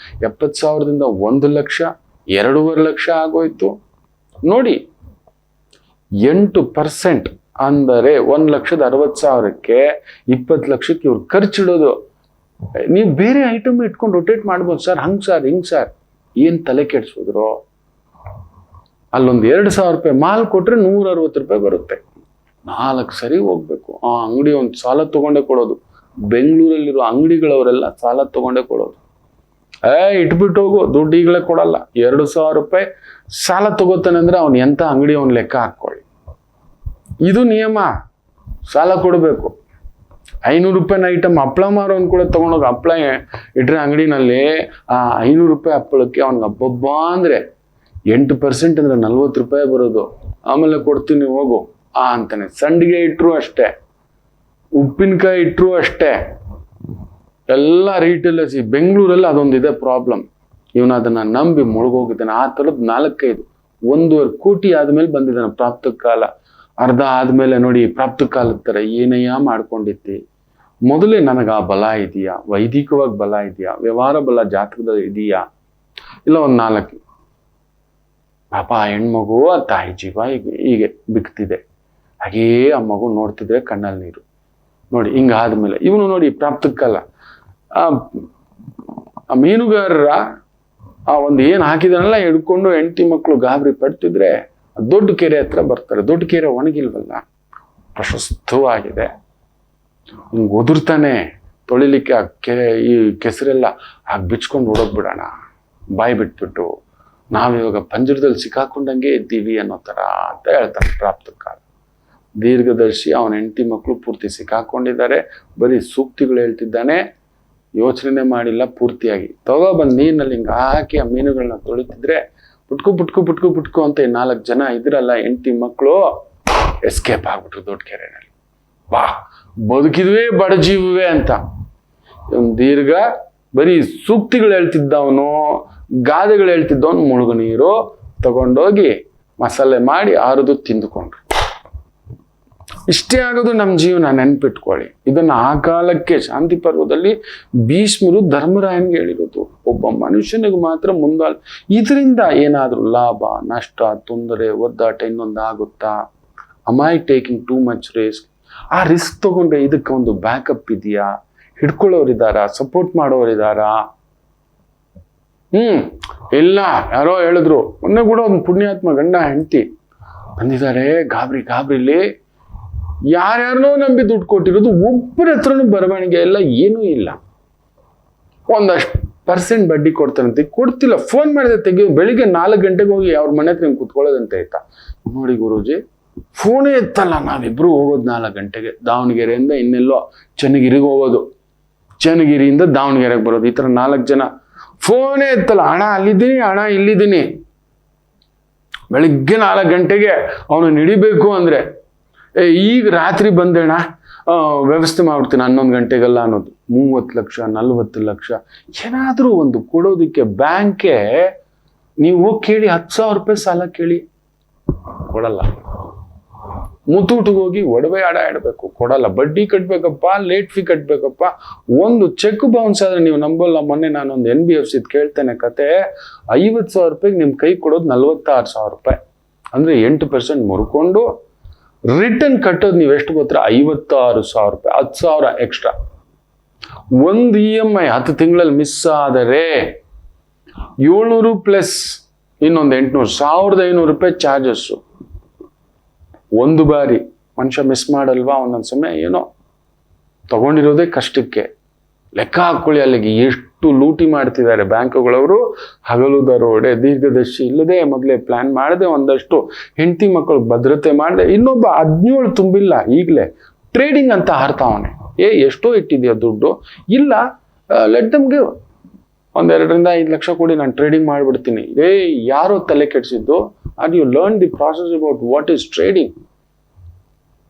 70,000ದಿಂದ 1 ಲಕ್ಷ, 2.5 ಲಕ್ಷ ಆಗೋಯ್ತು. ನೋಡಿ 8% ಅಂದರೆ 1,60,000ಕ್ಕೆ 20 ಲಕ್ಷಕ್ಕೆ ಇವ್ರು ಖರ್ಚಿಡೋದು. ನೀವು ಬೇರೆ ಐಟಮ್ ಇಟ್ಕೊಂಡು ರೊಟೇಟ್ ಮಾಡ್ಬೋದು ಸರ್, ಹಂಗೆ ಸರ್ ಹಿಂಗೆ ಸರ್, ಏನು ತಲೆ ಕೆಡ್ಸಿದ್ರು. ಅಲ್ಲೊಂದು 2,000 ರೂಪಾಯಿ ಮಾಲ್ ಕೊಟ್ರೆ 160 ರೂಪಾಯಿ ಬರುತ್ತೆ, 4 ಸರಿ ಹೋಗ್ಬೇಕು. ಆ ಅಂಗಡಿ ಒಂದು ಸಾಲ ತಗೊಂಡೇ ಕೊಡೋದು, ಬೆಂಗಳೂರಲ್ಲಿರೋ ಅಂಗಡಿಗಳವರೆಲ್ಲ ಸಾಲ ತಗೊಂಡೇ ಕೊಡೋದು. ಇಟ್ಬಿಟ್ಟು ಹೋಗು, ದುಡ್ಡು ಈಗಲೇ ಕೊಡಲ್ಲ, 2,000 ರೂಪಾಯಿ ಸಾಲ ತಗೋತಾನೆ ಅಂದ್ರೆ ಅವ್ನು ಎಂಥ ಅಂಗಡಿ ಅವ್ನು ಲೆಕ್ಕ ಹಾಕ್ಕೊಳ್ಳಿ. ಇದು ನಿಯಮ, ಸಾಲ ಕೊಡಬೇಕು. 500 ರೂಪಾಯಿನ ಐಟಮ್ ಹಪ್ಪಳ ಮಾರೋನ್ ಕೂಡ ತಗೊಂಡೋಗಿ ಹಪ್ಪಳ ಇಟ್ರೆ ಅಂಗಡಿನಲ್ಲಿ ಆ 500 ರೂಪಾಯಿ ಹಪ್ಪಳಕ್ಕೆ ಅವ್ನಿಗೆ ಹಬ್ಬಬ್ಬ ಅಂದ್ರೆ 8% ಅಂದ್ರೆ 40 ರೂಪಾಯಿ ಬರೋದು. ಆಮೇಲೆ ಕೊಡ್ತೀನಿ ಹೋಗು ಅಂತಾನೆ. ಸಂಡಿಗೆ ಇಟ್ರು ಅಷ್ಟೇ, ಉಪ್ಪಿನಕಾಯಿ ಇಟ್ರು ಅಷ್ಟೇ, ಎಲ್ಲ ರೀಟೇಲರ್ಸ್ ಈ ಬೆಂಗಳೂರಲ್ಲಿ ಅದೊಂದಿದೆ ಪ್ರಾಬ್ಲಮ್. ಇವನು ಅದನ್ನ ನಂಬಿ ಮುಳುಗೋಗಿದ್ದಾನೆ. ಆ ಥರದ್ದು 4-5 1.5 ಕೋಟಿ ಆದ್ಮೇಲೆ ಬಂದಿದ್ದಾನೆ ಪ್ರಾಪ್ತ ಕಾಲ. ಅರ್ಧ ಆದ್ಮೇಲೆ ನೋಡಿ ಪ್ರಾಪ್ತ ಕಾಲದ ಥರ ಏನಯ್ಯ ಮಾಡ್ಕೊಂಡಿದ್ದಿ, ಮೊದಲೇ ನನಗೆ ಆ ಬಲ ಇದೆಯಾ, ವೈದಿಕವಾಗಿ ಬಲ ಇದೆಯಾ, ವ್ಯವಹಾರ ಬಲ ಜಾತಕದಲ್ಲಿ ಇದೆಯಾ, ಇಲ್ಲ ಒಂದು 4 ಪಾಪ ಆ ಹೆಣ್ಮಗು ಆ ತಾಯಿ ಜೀವ ಹೀಗೆ ಬಿಕ್ತಿದೆ. ಹಾಗೇ ಆ ಮಗು ನೋಡ್ತಿದ್ರೆ ಕಣ್ಣಲ್ಲಿ ನೀರು. ನೋಡಿ ಹಿಂಗಾದ್ಮೇಲೆ ಇವನು ನೋಡಿ ಪ್ರಾಪ್ತ ಕಾಲ ಆ ಮೀನುಗಾರರ ಆ ಒಂದು ಏನು ಹಾಕಿದನೆಲ್ಲ ಹಿಡ್ಕೊಂಡು ಹೆಂಡತಿ ಮಕ್ಕಳು ಗಾಬರಿ ಪಡ್ತಿದ್ರೆ ದೊಡ್ಡ ಕೆರೆ ಹತ್ರ ಬರ್ತಾರೆ. ದೊಡ್ಡ ಕೆರೆ ಒಣಗಿಲ್ವಲ್ಲ, ಪ್ರಶಸ್ತವಾಗಿದೆ, ಹಿಂಗೆ ಒದುರ್ತಾನೆ, ತೊಳಿಲಿಕ್ಕೆ ಆ ಈ ಕೆಸರೆಲ್ಲ ಹಾಗೆ ಬಿಚ್ಕೊಂಡು ಓಡೋಗ್ಬಿಡೋಣ, ಬಾಯಿ ಬಿಟ್ಬಿಟ್ಟು ನಾವಿವಾಗ ಪಂಜರದಲ್ಲಿ ಸಿಕ್ಕಾಕೊಂಡಂಗೆ ಇದ್ದೀವಿ ಅನ್ನೋ ಥರ ಅಂತ ಹೇಳ್ತಾನೆ ಪ್ರಾಪ್ತ ಕಾಲ. ದೀರ್ಘದರ್ಶಿ ಅವನ ಹೆಂಡತಿ ಮಕ್ಕಳು ಪೂರ್ತಿ ಸಿಕ್ಕಾಕೊಂಡಿದ್ದಾರೆ, ಬರೀ ಸೂಕ್ತಿಗಳು ಹೇಳ್ತಿದ್ದಾನೆ, ಯೋಚನೆ ಮಾಡಿಲ್ಲ ಪೂರ್ತಿಯಾಗಿ. ಬಂದು ನೀರಿನಲ್ಲಿ ಹಿಂಗೆ ಹಾಕಿ ಆ ಮೀನುಗಳನ್ನ ತೊಳಿತಿದ್ರೆ ಪುಟ್ಕು ಅಂತ 4 ಜನ ಇದ್ರಲ್ಲ ಹೆಂಡತಿ ಮಕ್ಕಳು ಎಸ್ಕೇಪ್ ಆಗ್ಬಿಟ್ರು ದೊಡ್ಡ ಕೆರೆನಲ್ಲಿ. ಬಾ ಬದುಕಿದ್ವೇ ಬಡಜೀವೇ ಅಂತ ಒಂದು ದೀರ್ಘ ಬರೀ ಸೂಕ್ತಿಗಳು ಹೇಳ್ತಿದ್ದವನು, ಗಾದೆಗಳು ಹೇಳ್ತಿದ್ದವನು ಮುಳುಗು ನೀರು ತಗೊಂಡೋಗಿ ಮಸಾಲೆ ಮಾಡಿ ಆರದು ತಿಂದುಕೊಂಡ್ರು. ಇಷ್ಟೇ ಆಗೋದು ನಮ್ಮ ಜೀವನ, ನೆನ್ಪಿಟ್ಕೊಳ್ಳಿ. ಇದನ್ನ ಆ ಕಾಲಕ್ಕೆ ಶಾಂತಿ ಪರ್ವದಲ್ಲಿ ಭೀಷ್ಮರು ಧರ್ಮರಾಯನ್ಗೆ ಹೇಳಿರೋದು. ಒಬ್ಬ ಮನುಷ್ಯನಿಗೆ ಮಾತ್ರ ಮುಂದಾಲ್ ಇದರಿಂದ ಏನಾದ್ರೂ ಲಾಭ ನಷ್ಟ ತೊಂದರೆ ಒದ್ದಾಟ ಇನ್ನೊಂದು ಆಗುತ್ತಾ? am I taking too much risk? ಆ ರಿಸ್ಕ್ ತಗೊಂಡ್ರೆ ಇದಕ್ಕೆ ಒಂದು ಬ್ಯಾಕಪ್ ಇದೆಯಾ, ಹಿಡ್ಕೊಳ್ಳೋರಿದ್ದಾರಾ, ಸಪೋರ್ಟ್ ಮಾಡೋರಿದ್ದಾರಾ? ಇಲ್ಲ, ಯಾರೋ ಹೇಳಿದ್ರು ಮೊನ್ನೆ ಕೂಡ ಒಂದು ಪುಣ್ಯಾತ್ಮ ಗಂಡ ಹೆಂಡತಿ ಬಂದಿದ್ದಾರೆ, ಗಾಬರಿಲಿ ಯಾರ್ಯಾರನೋ ನಂಬಿ ದುಡ್ಡು ಕೊಟ್ಟಿರೋದು, ಒಬ್ಬರ ಹತ್ರನೂ ಬರವಣಿಗೆ ಇಲ್ಲ, ಏನೂ ಇಲ್ಲ. ಒಂದಷ್ಟು % ಬಡ್ಡಿ ಕೊಡ್ತಾರಂತೆ, ಕೊಡ್ತಿಲ್ಲ. ಫೋನ್ ಮಾಡಿದ್ರೆ ತೆಗಿಯೋ, ಬೆಳಿಗ್ಗೆ 4 ಗಂಟೆಗೆ ಹೋಗಿ ಅವ್ರ ಮನೆ ಹತ್ರ ಕೂತ್ಕೊಳ್ಳೋದಂತೆ ಆಯ್ತಾ. ನೋಡಿ ಗುರೂಜಿ, ಫೋನೇ ಎತ್ತಲ್ಲ. ನಾವಿಬ್ರು ಹೋಗೋದು 4 ಗಂಟೆಗೆ, ದಾವಣಗೆರೆಯಿಂದ ಇನ್ನೆಲ್ಲೋ ಚನ್ನಗಿರಿಗೆ ಹೋಗೋದು, ಚನ್ನಗಿರಿಯಿಂದ ದಾವಣಗೆರೆಗೆ ಬರೋದು. ಈ ಥರ 4 ಜನ, ಫೋನೇ ಎತ್ತಲ್ಲ. ಹಣ ಅಲ್ಲಿದ್ದೀನಿ, ಹಣ ಇಲ್ಲಿದ್ದೀನಿ. ಬೆಳಿಗ್ಗೆ 4 ಗಂಟೆಗೆ ಅವನು ಹಿಡಿಬೇಕು ಅಂದ್ರೆ, ಈಗ ರಾತ್ರಿ ಬಂದೇಣ ವ್ಯವಸ್ಥೆ ಮಾಡ್ಬಿಡ್ತೀನಿ 11 ಗಂಟೆಗೆಲ್ಲ ಅನ್ನೋದು. 30 ಲಕ್ಷ 40 ಲಕ್ಷ ಏನಾದರೂ ಒಂದು ಕೊಡೋದಕ್ಕೆ ಬ್ಯಾಂಕ್ಗೆ ನೀವು ಹೋಗಿ ಕೇಳಿ, 10,000 ರೂಪಾಯಿ ಸಾಲ ಕೇಳಿ, ಕೊಡಲ್ಲ. ಮುತ್ತೂಟಿಗೆ ಹೋಗಿ ಒಡವೆ ಆಡ ಇಡಬೇಕು, ಕೊಡಲ್ಲ. ಬಡ್ಡಿ ಕಟ್ಬೇಕಪ್ಪ, ಲೇಟ್ ಫೀ ಕಟ್ಬೇಕಪ್ಪ. ಒಂದು ಚೆಕ್ ಬೌನ್ಸ್ ಆದ್ರೆ ನೀವು ನಂಬಲ್ಲ. ಮೊನ್ನೆ ನಾನೊಂದು NBFC ಕೇಳ್ತೇನೆ ಕತೆ, 50,000 ರೂಪಾಯಿಗೆ ನಿಮ್ ಕೈ ಕೊಡೋದು 46,000 ರೂಪಾಯಿ. ಅಂದ್ರೆ 8% ಮುರ್ಕೊಂಡು ರಿಟರ್ನ್ ಕಟ್ಟೋದು ನೀವು ಎಷ್ಟು ಗೊತ್ತಾ? 56,000 ರೂಪಾಯಿ, 10,000 ಎಕ್ಸ್ಟ್ರಾ. ಒಂದು EMI 10 ತಿಂಗಳಲ್ಲಿ ಮಿಸ್ ಆದರೆ 700 ಪ್ಲಸ್ ಇನ್ನೊಂದು 800, 1,500 ರೂಪಾಯಿ ಚಾರ್ಜಸ್ಸು. ಒಂದು ಬಾರಿ ಮನುಷ್ಯ ಮಿಸ್ ಮಾಡಲ್ವಾ? ಒಂದೊಂದು ಸಮಯ ಏನೋ ತಗೊಂಡಿರೋದೇ ಕಷ್ಟಕ್ಕೆ. ಲೆಕ್ಕ ಹಾಕೊಳ್ಳಿ ಅಲ್ಲಿಗೆ ಎಷ್ಟು ಲೂಟಿ ಮಾಡ್ತಿದ್ದಾರೆ ಬ್ಯಾಂಕುಗಳವರು. ಹಗಲು ದರೋಡೆ, ದೀರ್ಘದರ್ಶಿ ಇಲ್ಲದೆ ಮೊದಲೇ ಪ್ಲಾನ್ ಮಾಡದೆ, ಒಂದಷ್ಟು ಹೆಂಡತಿ ಮಕ್ಕಳು ಭದ್ರತೆ ಮಾಡದೆ, ಇನ್ನೊಬ್ಬ 17 ತುಂಬಿಲ್ಲ ಈಗಲೇ ಟ್ರೇಡಿಂಗ್ ಅಂತ ಹಾರ್ತಾವನೆ. ಎಷ್ಟೋ ಇಟ್ಟಿದೆಯಾ ದುಡ್ಡು? ಇಲ್ಲ, ಲೆಟ್ ದಮ್ಗೆ 1-2-5 ಲಕ್ಷ ಕೊಡಿ, ನಾನು ಟ್ರೇಡಿಂಗ್ ಮಾಡಿಬಿಡ್ತೀನಿ. ಯಾರೋ ತಲೆ ಕೆಡಿಸಿದ್ದು? Are you learn the process about what is trading?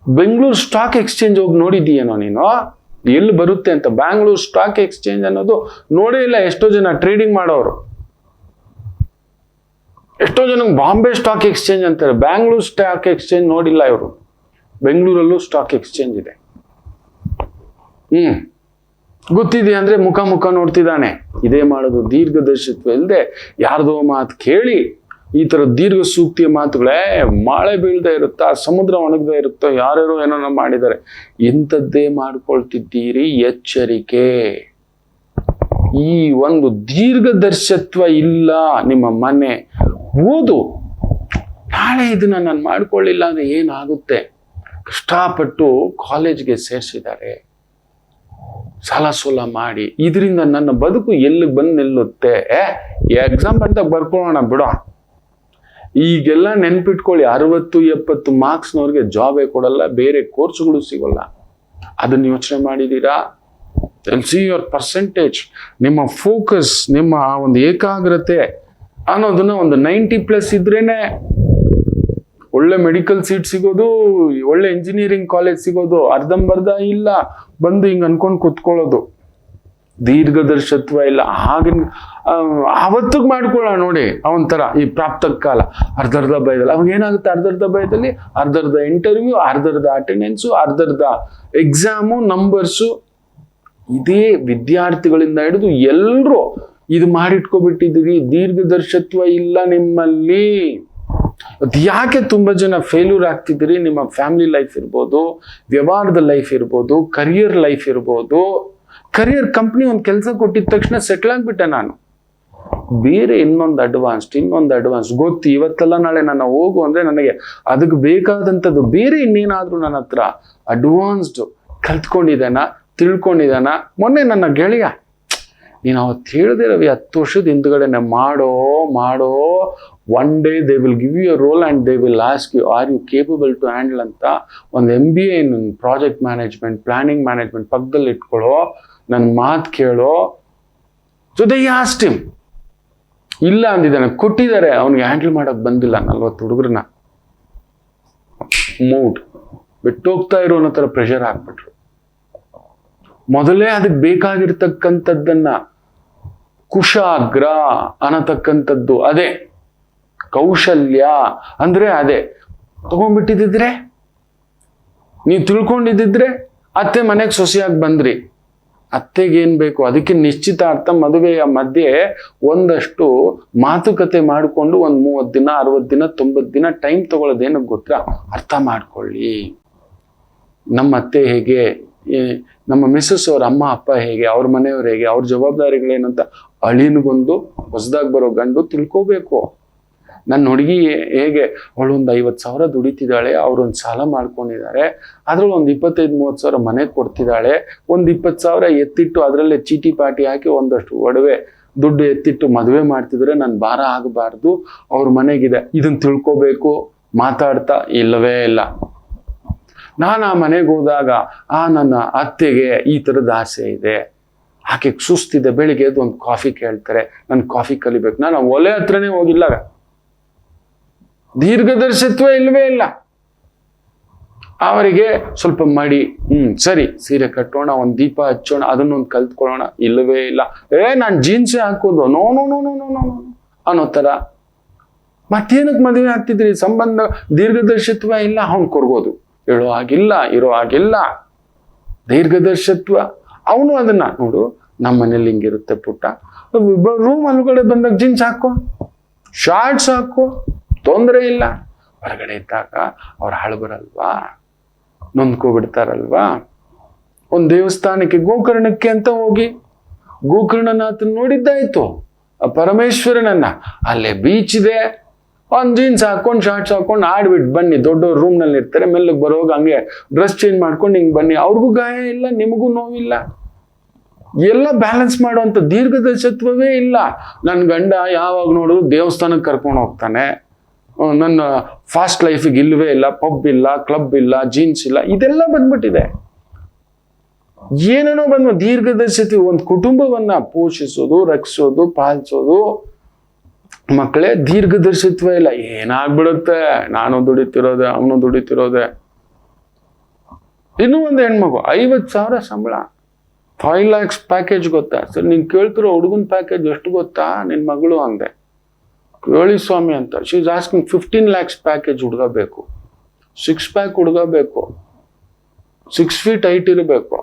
Bengaluru stock exchange ಹೋಗಿ ನೋಡಿದೀಯೇನೋ ನೀನು? ಎಲ್ಲಿ ಬರುತ್ತೆ ಅಂತ? ಬ್ಯಾಂಗ್ಳೂರ್ ಸ್ಟಾಕ್ ಎಕ್ಸ್ಚೇಂಜ್ ಅನ್ನೋದು ನೋಡೇ ಇಲ್ಲ. ಎಷ್ಟೋ ಜನ ಟ್ರೇಡಿಂಗ್ ಮಾಡೋರು, ಎಷ್ಟೋ ಜನ ಬಾಂಬೆ ಸ್ಟಾಕ್ ಎಕ್ಸ್ಚೇಂಜ್ ಅಂತಾರೆ, ಬ್ಯಾಂಗ್ಳೂರ್ ಸ್ಟಾಕ್ ಎಕ್ಸ್ಚೇಂಜ್ ನೋಡಿಲ್ಲ ಇವರು. ಬೆಂಗಳೂರಲ್ಲೂ ಸ್ಟಾಕ್ ಎಕ್ಸ್ಚೇಂಜ್ ಇದೆ. ಗೊತ್ತಿದೆಯಾ ಅಂದ್ರೆ ಮುಖ ನೋಡ್ತಿದ್ದಾನೆ. ಇದೇ ಮಾಡೋದು. ದೀರ್ಘದರ್ಶಿತ್ವ ಇಲ್ಲದೆ ಯಾರ್ದೋ ಮಾತು ಕೇಳಿ, ಈ ತರ ದೀರ್ಘ ಸೂಕ್ತಿಯ ಮಾತುಗಳೇ, ಮಳೆ ಬೀಳದೆ ಇರುತ್ತಾ, ಸಮುದ್ರ ಒಣಗದೆ ಇರುತ್ತೋ, ಯಾರ್ಯಾರೋ ಏನೋ ಮಾಡಿದ್ದಾರೆ, ಇಂಥದ್ದೇ ಮಾಡ್ಕೊಳ್ತಿದ್ದೀರಿ. ಎಚ್ಚರಿಕೆ. ಈ ಒಂದು ದೀರ್ಘದರ್ಶತ್ವ ಇಲ್ಲ ನಿಮ್ಮ ಮನೆ. ಓದು, ನಾಳೆ ಇದನ್ನ ನಾನು ಮಾಡ್ಕೊಳ್ಳಿಲ್ಲ ಅಂದ್ರೆ ಏನಾಗುತ್ತೆ? ಕಷ್ಟಪಟ್ಟು ಕಾಲೇಜ್ಗೆ ಸೇರಿಸಿದ್ದಾರೆ, ಸಾಲ ಸೋಲ ಮಾಡಿ, ಇದರಿಂದ ನನ್ನ ಬದುಕು ಎಲ್ಲಿ ಬಂದು ನಿಲ್ಲುತ್ತೆ? ಎಕ್ಸಾಮ್ ಅಂತ ಬರ್ಕೊಳ್ಳೋಣ ಬಿಡೋ. ಈಗೆಲ್ಲ ನೆನ್ಪಿಟ್ಕೊಳ್ಳಿ, 60-70 ಮಾರ್ಕ್ಸ್ನವ್ರಿಗೆ ಜಾಬೇ ಕೊಡಲ್ಲ, ಬೇರೆ ಕೋರ್ಸ್ಗಳು ಸಿಗೋಲ್ಲ. ಅದನ್ನ ಯೋಚನೆ ಮಾಡಿದೀರಾ? ಸಿ ಯುವರ್ ಪರ್ಸೆಂಟೇಜ್, ನಿಮ್ಮ ಫೋಕಸ್, ನಿಮ್ಮ ಒಂದು ಏಕಾಗ್ರತೆ ಅನ್ನೋದನ್ನ ಒಂದು 90+ ಇದ್ರೇನೆ ಒಳ್ಳೆ ಮೆಡಿಕಲ್ ಸೀಟ್ ಸಿಗೋದು, ಒಳ್ಳೆ ಇಂಜಿನಿಯರಿಂಗ್ ಕಾಲೇಜ್ ಸಿಗೋದು. ಅರ್ಧಂಬರ್ಧ ಇಲ್ಲ, ಬಂದು ಹಿಂಗ್ ಅನ್ಕೊಂಡು ಕುತ್ಕೊಳ್ಳೋದು. ದೀರ್ಘದರ್ಶತ್ವ ಇಲ್ಲ. ಹಾಗೆ ಅವತ್ತಿಗೆ ಮಾಡ್ಕೊಳ್ಳೋಣ ನೋಡಿ. ಅವನತರ ಈ ಪ್ರಾಪ್ತ ಕಾಲ ಅರ್ಧರ್ಧ ಭಯದಲ್ಲಿ ಅವಾಗ ಏನಾಗುತ್ತೆ? ಅರ್ಧರ್ಧ ಭಯದಲ್ಲಿ ಅರ್ಧರ್ಧ ಇಂಟರ್ವ್ಯೂ, ಅರ್ಧರ್ಧ ಅಟೆಂಡೆನ್ಸು, ಅರ್ಧರ್ಧ ಎಕ್ಸಾಮು, ನಂಬರ್ಸು. ಇದೇ ವಿದ್ಯಾರ್ಥಿಗಳಿಂದ ಹಿಡಿದು ಎಲ್ಲರೂ ಇದು ಮಾಡಿಟ್ಕೊಬಿಟ್ಟಿದ್ದೀರಿ. ದೀರ್ಘದರ್ಶತ್ವ ಇಲ್ಲ ನಿಮ್ಮಲ್ಲಿ. ಯಾಕೆ ತುಂಬಾ ಜನ ಫೇಲ್ಯೂರ್ ಆಗ್ತಿದ್ದೀರಿ? ನಿಮ್ಮ ಫ್ಯಾಮಿಲಿ ಲೈಫ್ ಇರ್ಬೋದು, ವ್ಯವಹಾರದ ಲೈಫ್ ಇರ್ಬೋದು, ಕರಿಯರ್ ಲೈಫ್ ಇರ್ಬೋದು. ಕರಿಯರ್ ಕಂಪ್ನಿ ಒಂದು ಕೆಲಸ ಕೊಟ್ಟಿದ ತಕ್ಷಣ ಸೆಟ್ಲ್ ಆಗ್ಬಿಟ್ಟೆ ನಾನು. ಬೇರೆ ಇನ್ನೊಂದು ಅಡ್ವಾನ್ಸ್ ಗೊತ್ತು. ಇವತ್ತೆಲ್ಲ ನಾಳೆ ನಾನು ಹೋಗು ಅಂದ್ರೆ ನನಗೆ ಅದಕ್ಕೆ ಬೇಕಾದಂಥದ್ದು ಬೇರೆ ಇನ್ನೇನಾದ್ರೂ ನನ್ನ ಹತ್ರ ಅಡ್ವಾನ್ಸ್ಡ್ ಕಲ್ತ್ಕೊಂಡಿದ್ದಾನ, ತಿಳ್ಕೊಂಡಿದ್ದಾನ. ಮೊನ್ನೆ ನನ್ನ ಗೆಳೆಯ, ನೀನು ಅವತ್ತು ಹೇಳಿದೆ ರವಿ, 10 ವರ್ಷದ ಹಿಂದ್ಗಡೆನೆ ಮಾಡೋ one day they will give you a role and they will ask you are you capable to handle ಅಂತ. ಒಂದು MBA in project management, planning management ಪಕ್ಕದಲ್ಲಿ ಇಟ್ಕೊಳ್ಳೋ, ನನ್ನ ಮಾತು ಕೇಳೋ. So they asked him. ಇಲ್ಲ ಅಂದಿದ್ದಾನೆ, ಕೊಟ್ಟಿದ್ದಾರೆ, ಅವ್ನಿಗೆ ಹ್ಯಾಂಡಲ್ ಮಾಡಕ್ ಬಂದಿಲ್ಲ. 40 ಹುಡುಗರನ್ನ ಬಿಟ್ಟೋಗ್ತಾ ಇರೋ ಅನ್ನೋ ಥರ ಪ್ರೆಷರ್ ಹಾಕ್ಬಿಟ್ರು. ಮೊದಲೇ ಅದಕ್ಕೆ ಬೇಕಾಗಿರ್ತಕ್ಕಂಥದ್ದನ್ನ ಕುಶಾಗ್ರ ಅನ್ನತಕ್ಕಂಥದ್ದು, ಅದೇ ಕೌಶಲ್ಯ ಅಂದ್ರೆ ಅದೇ ತಗೊಂಡ್ಬಿಟ್ಟಿದ್ರೆ, ನೀವು ತಿಳ್ಕೊಂಡಿದ್ದಿದ್ರೆ ಅತ್ತೆ ಮನೆಗೆ ಸೊಸೆಯಾಗಿ ಬಂದ್ರಿ. ಅತ್ತೆಗೇನ್ ಬೇಕು? ಅದಕ್ಕೆ ನಿಶ್ಚಿತಾರ್ಥ ಮದುವೆಯ ಮಧ್ಯೆ ಒಂದಷ್ಟು ಮಾತುಕತೆ ಮಾಡಿಕೊಂಡು ಒಂದು 30 ದಿನ 60 ದಿನ 90 ದಿನ ಟೈಮ್ ತಗೊಳ್ಳೋದೇನಕ್ಕೆ ಗೊತ್ತಾ? ಅರ್ಥ ಮಾಡ್ಕೊಳ್ಳಿ. ನಮ್ಮ ಅತ್ತೆ ಹೇಗೆ, ನಮ್ಮ ಮಿಸ್ಸಸ್ ಅವ್ರ ಅಮ್ಮ ಅಪ್ಪ ಹೇಗೆ, ಅವ್ರ ಮನೆಯವ್ರು ಹೇಗೆ, ಅವ್ರ ಜವಾಬ್ದಾರಿಗಳೇನಂತ ಅಳಿನ್ಗೊಂದು ಹೊಸದಾಗಿ ಬರೋ ಗಂಡು ತಿಳ್ಕೋಬೇಕು. ನನ್ನ ಹುಡುಗಿ ಹೇಗೆ, ಅವಳು ಒಂದು 50,000 ದುಡಿತಿದ್ದಾಳೆ, ಅವ್ರೊಂದು ಸಾಲ ಮಾಡ್ಕೊಂಡಿದ್ದಾರೆ, ಅದ್ರಲ್ಲಿ ಒಂದು 25-30,000 ಮನೆಗೆ ಕೊಡ್ತಿದ್ದಾಳೆ, ಒಂದು 20,000 ಎತ್ತಿಟ್ಟು ಅದರಲ್ಲೇ ಚೀಟಿ ಪಾಟಿ ಹಾಕಿ ಒಂದಷ್ಟು ಒಡವೆ ದುಡ್ಡು ಎತ್ತಿಟ್ಟು ಮದುವೆ ಮಾಡ್ತಿದ್ರೆ ನನ್ನ ಭಾರ ಆಗಬಾರ್ದು, ಅವ್ರ ಮನೆಗಿದೆ. ಇದನ್ನ ತಿಳ್ಕೋಬೇಕು. ಮಾತಾಡ್ತಾ ಇಲ್ಲವೇ ಇಲ್ಲ. ನಾನು ಆ ಮನೆಗೆ ಹೋದಾಗ ನನ್ನ ಅತ್ತೆಗೆ ಈ ಥರದ ಆಸೆ ಇದೆ, ಆಕೆ ಸುಸ್ತಿದೆ, ಬೆಳಿಗ್ಗೆ ಎದ್ದು ಒಂದು ಕಾಫಿ ಕೇಳ್ತಾರೆ, ನಾನು ಕಾಫಿ ಕಲಿಬೇಕು. ನಾನು ಒಲೆ ಹತ್ರನೇ ಹೋಗಿಲ್ಲ. ದೀರ್ಘದರ್ಶಿತ್ವ ಇಲ್ಲವೇ ಇಲ್ಲ. ಅವರಿಗೆ ಸ್ವಲ್ಪ ಮಡಿ, ಸರಿ ಸೀರೆ ಕಟ್ಟೋಣ, ಒಂದು ದೀಪ ಹಚ್ಚೋಣ, ಅದನ್ನೊಂದು ಕಲ್ತ್ಕೊಳ್ಳೋಣ, ಇಲ್ಲವೇ ಇಲ್ಲ. ನಾನು ಜೀನ್ಸೇ ಹಾಕೋದು, no no no no no no ಅನ್ನೋ ಥರ. ಮತ್ತೇನಕ್ಕೆ ಮದುವೆ ಆಗ್ತಿದ್ರಿ? ಸಂಬಂಧ ದೀರ್ಘದರ್ಶಿತ್ವ ಇಲ್ಲ, ಅವ್ನು ಕೊರ್ಗೋದು. ಹೇಳೋ ಆಗಿಲ್ಲ, ಇರೋ ಆಗಿಲ್ಲ, ದೀರ್ಘದರ್ಶಿತ್ವ. ಅವನು ಅದನ್ನ ನೋಡು, ನಮ್ಮ ಮನೇಲಿ ಹಿಂಗಿರುತ್ತೆ ಪುಟ್ಟ, ರೂಮ್ ಒಳಗಡೆ ಬಂದಾಗ ಜೀನ್ಸ್ ಹಾಕೋ, ಶಾರ್ಟ್ಸ್ ಹಾಕೋ, ತೊಂದರೆ ಇಲ್ಲ. ಹೊರಗಡೆ ಇದ್ದಾಗ ಅವ್ರು ಹಾಳು ಬರಲ್ವಾ, ನೊಂದ್ಕೋಬಿಡ್ತಾರಲ್ವಾ? ಒಂದು ದೇವಸ್ಥಾನಕ್ಕೆ ಗೋಕರ್ಣಕ್ಕೆ ಅಂತ ಹೋಗಿ ಗೋಕರ್ಣನಾಥನ್ ನೋಡಿದ್ದಾಯ್ತು, ಆ ಪರಮೇಶ್ವರನನ್ನ. ಅಲ್ಲೇ ಬೀಚ್ ಇದೆ, ಒಂದು ಜೀನ್ಸ್ ಹಾಕೊಂಡು ಶಾರ್ಟ್ಸ್ ಹಾಕೊಂಡು ಆಡ್ಬಿಟ್ಟು ಬನ್ನಿ. ದೊಡ್ಡವ್ರ ರೂಮ್ನಲ್ಲಿ ಇರ್ತಾರೆ, ಮೆಲ್ಲಗೆ ಬರೋವಾಗ ಹಂಗೆ ಡ್ರೆಸ್ ಚೇಂಜ್ ಮಾಡ್ಕೊಂಡು ಹಿಂಗೆ ಬನ್ನಿ. ಅವ್ರಿಗೂ ಗಾಯ ಇಲ್ಲ, ನಿಮಗೂ ನೋವಿಲ್ಲ. ಎಲ್ಲ ಬ್ಯಾಲೆನ್ಸ್ ಮಾಡುವಂಥ ದೀರ್ಘದರ್ಶಿತ್ವವೇ ಇಲ್ಲ. ನನ್ನ ಗಂಡ ಯಾವಾಗ ನೋಡಿದ್ರು ದೇವಸ್ಥಾನಕ್ಕೆ ಕರ್ಕೊಂಡು ಹೋಗ್ತಾನೆ, ನನ್ನ ಫಾಸ್ಟ್ ಲೈಫಿಗೆ ಇಲ್ಲವೇ ಇಲ್ಲ, ಪಬ್ ಇಲ್ಲ, ಕ್ಲಬ್ ಇಲ್ಲ, ಜೀನ್ಸ್ ಇಲ್ಲ, ಇದೆಲ್ಲ ಬಂದ್ಬಿಟ್ಟಿದೆ. ಏನೇನೋ ಬಂದು ದೀರ್ಘದರ್ಶಿತ್ವ. ಒಂದು ಕುಟುಂಬವನ್ನ ಪೋಷಿಸೋದು, ರಕ್ಷಿಸೋದು, ಪಾಲಿಸೋದು, ಮಕ್ಕಳೇ ದೀರ್ಘದರ್ಶಿತ್ವ ಇಲ್ಲ. ಏನಾಗ್ಬಿಡುತ್ತೆ, ನಾನು ದುಡಿತಿರೋದೆ, ಅವನು ದುಡಿತಿರೋದೆ. ಇನ್ನೂ ಒಂದು ಹೆಣ್ಮಗು 50,000 ಸಂಬಳ, 5 lakhs ಪ್ಯಾಕೇಜ್ ಗೊತ್ತಾ? ಸರ್ ನೀನ್ ಕೇಳ್ತಿರೋ ಹುಡುಗನ ಪ್ಯಾಕೇಜ್ ಎಷ್ಟು ಗೊತ್ತಾ ನಿನ್ ಮಗಳು ಅಂದೆ. ಕೇಳಿ ಸ್ವಾಮಿ ಅಂತ. She is asking 15 lakhs package. ಹುಡುಗ ಬೇಕು, 6 pack ಹುಡುಗ ಬೇಕು, 6 feet ಹೈಟ್ ಇರಬೇಕು,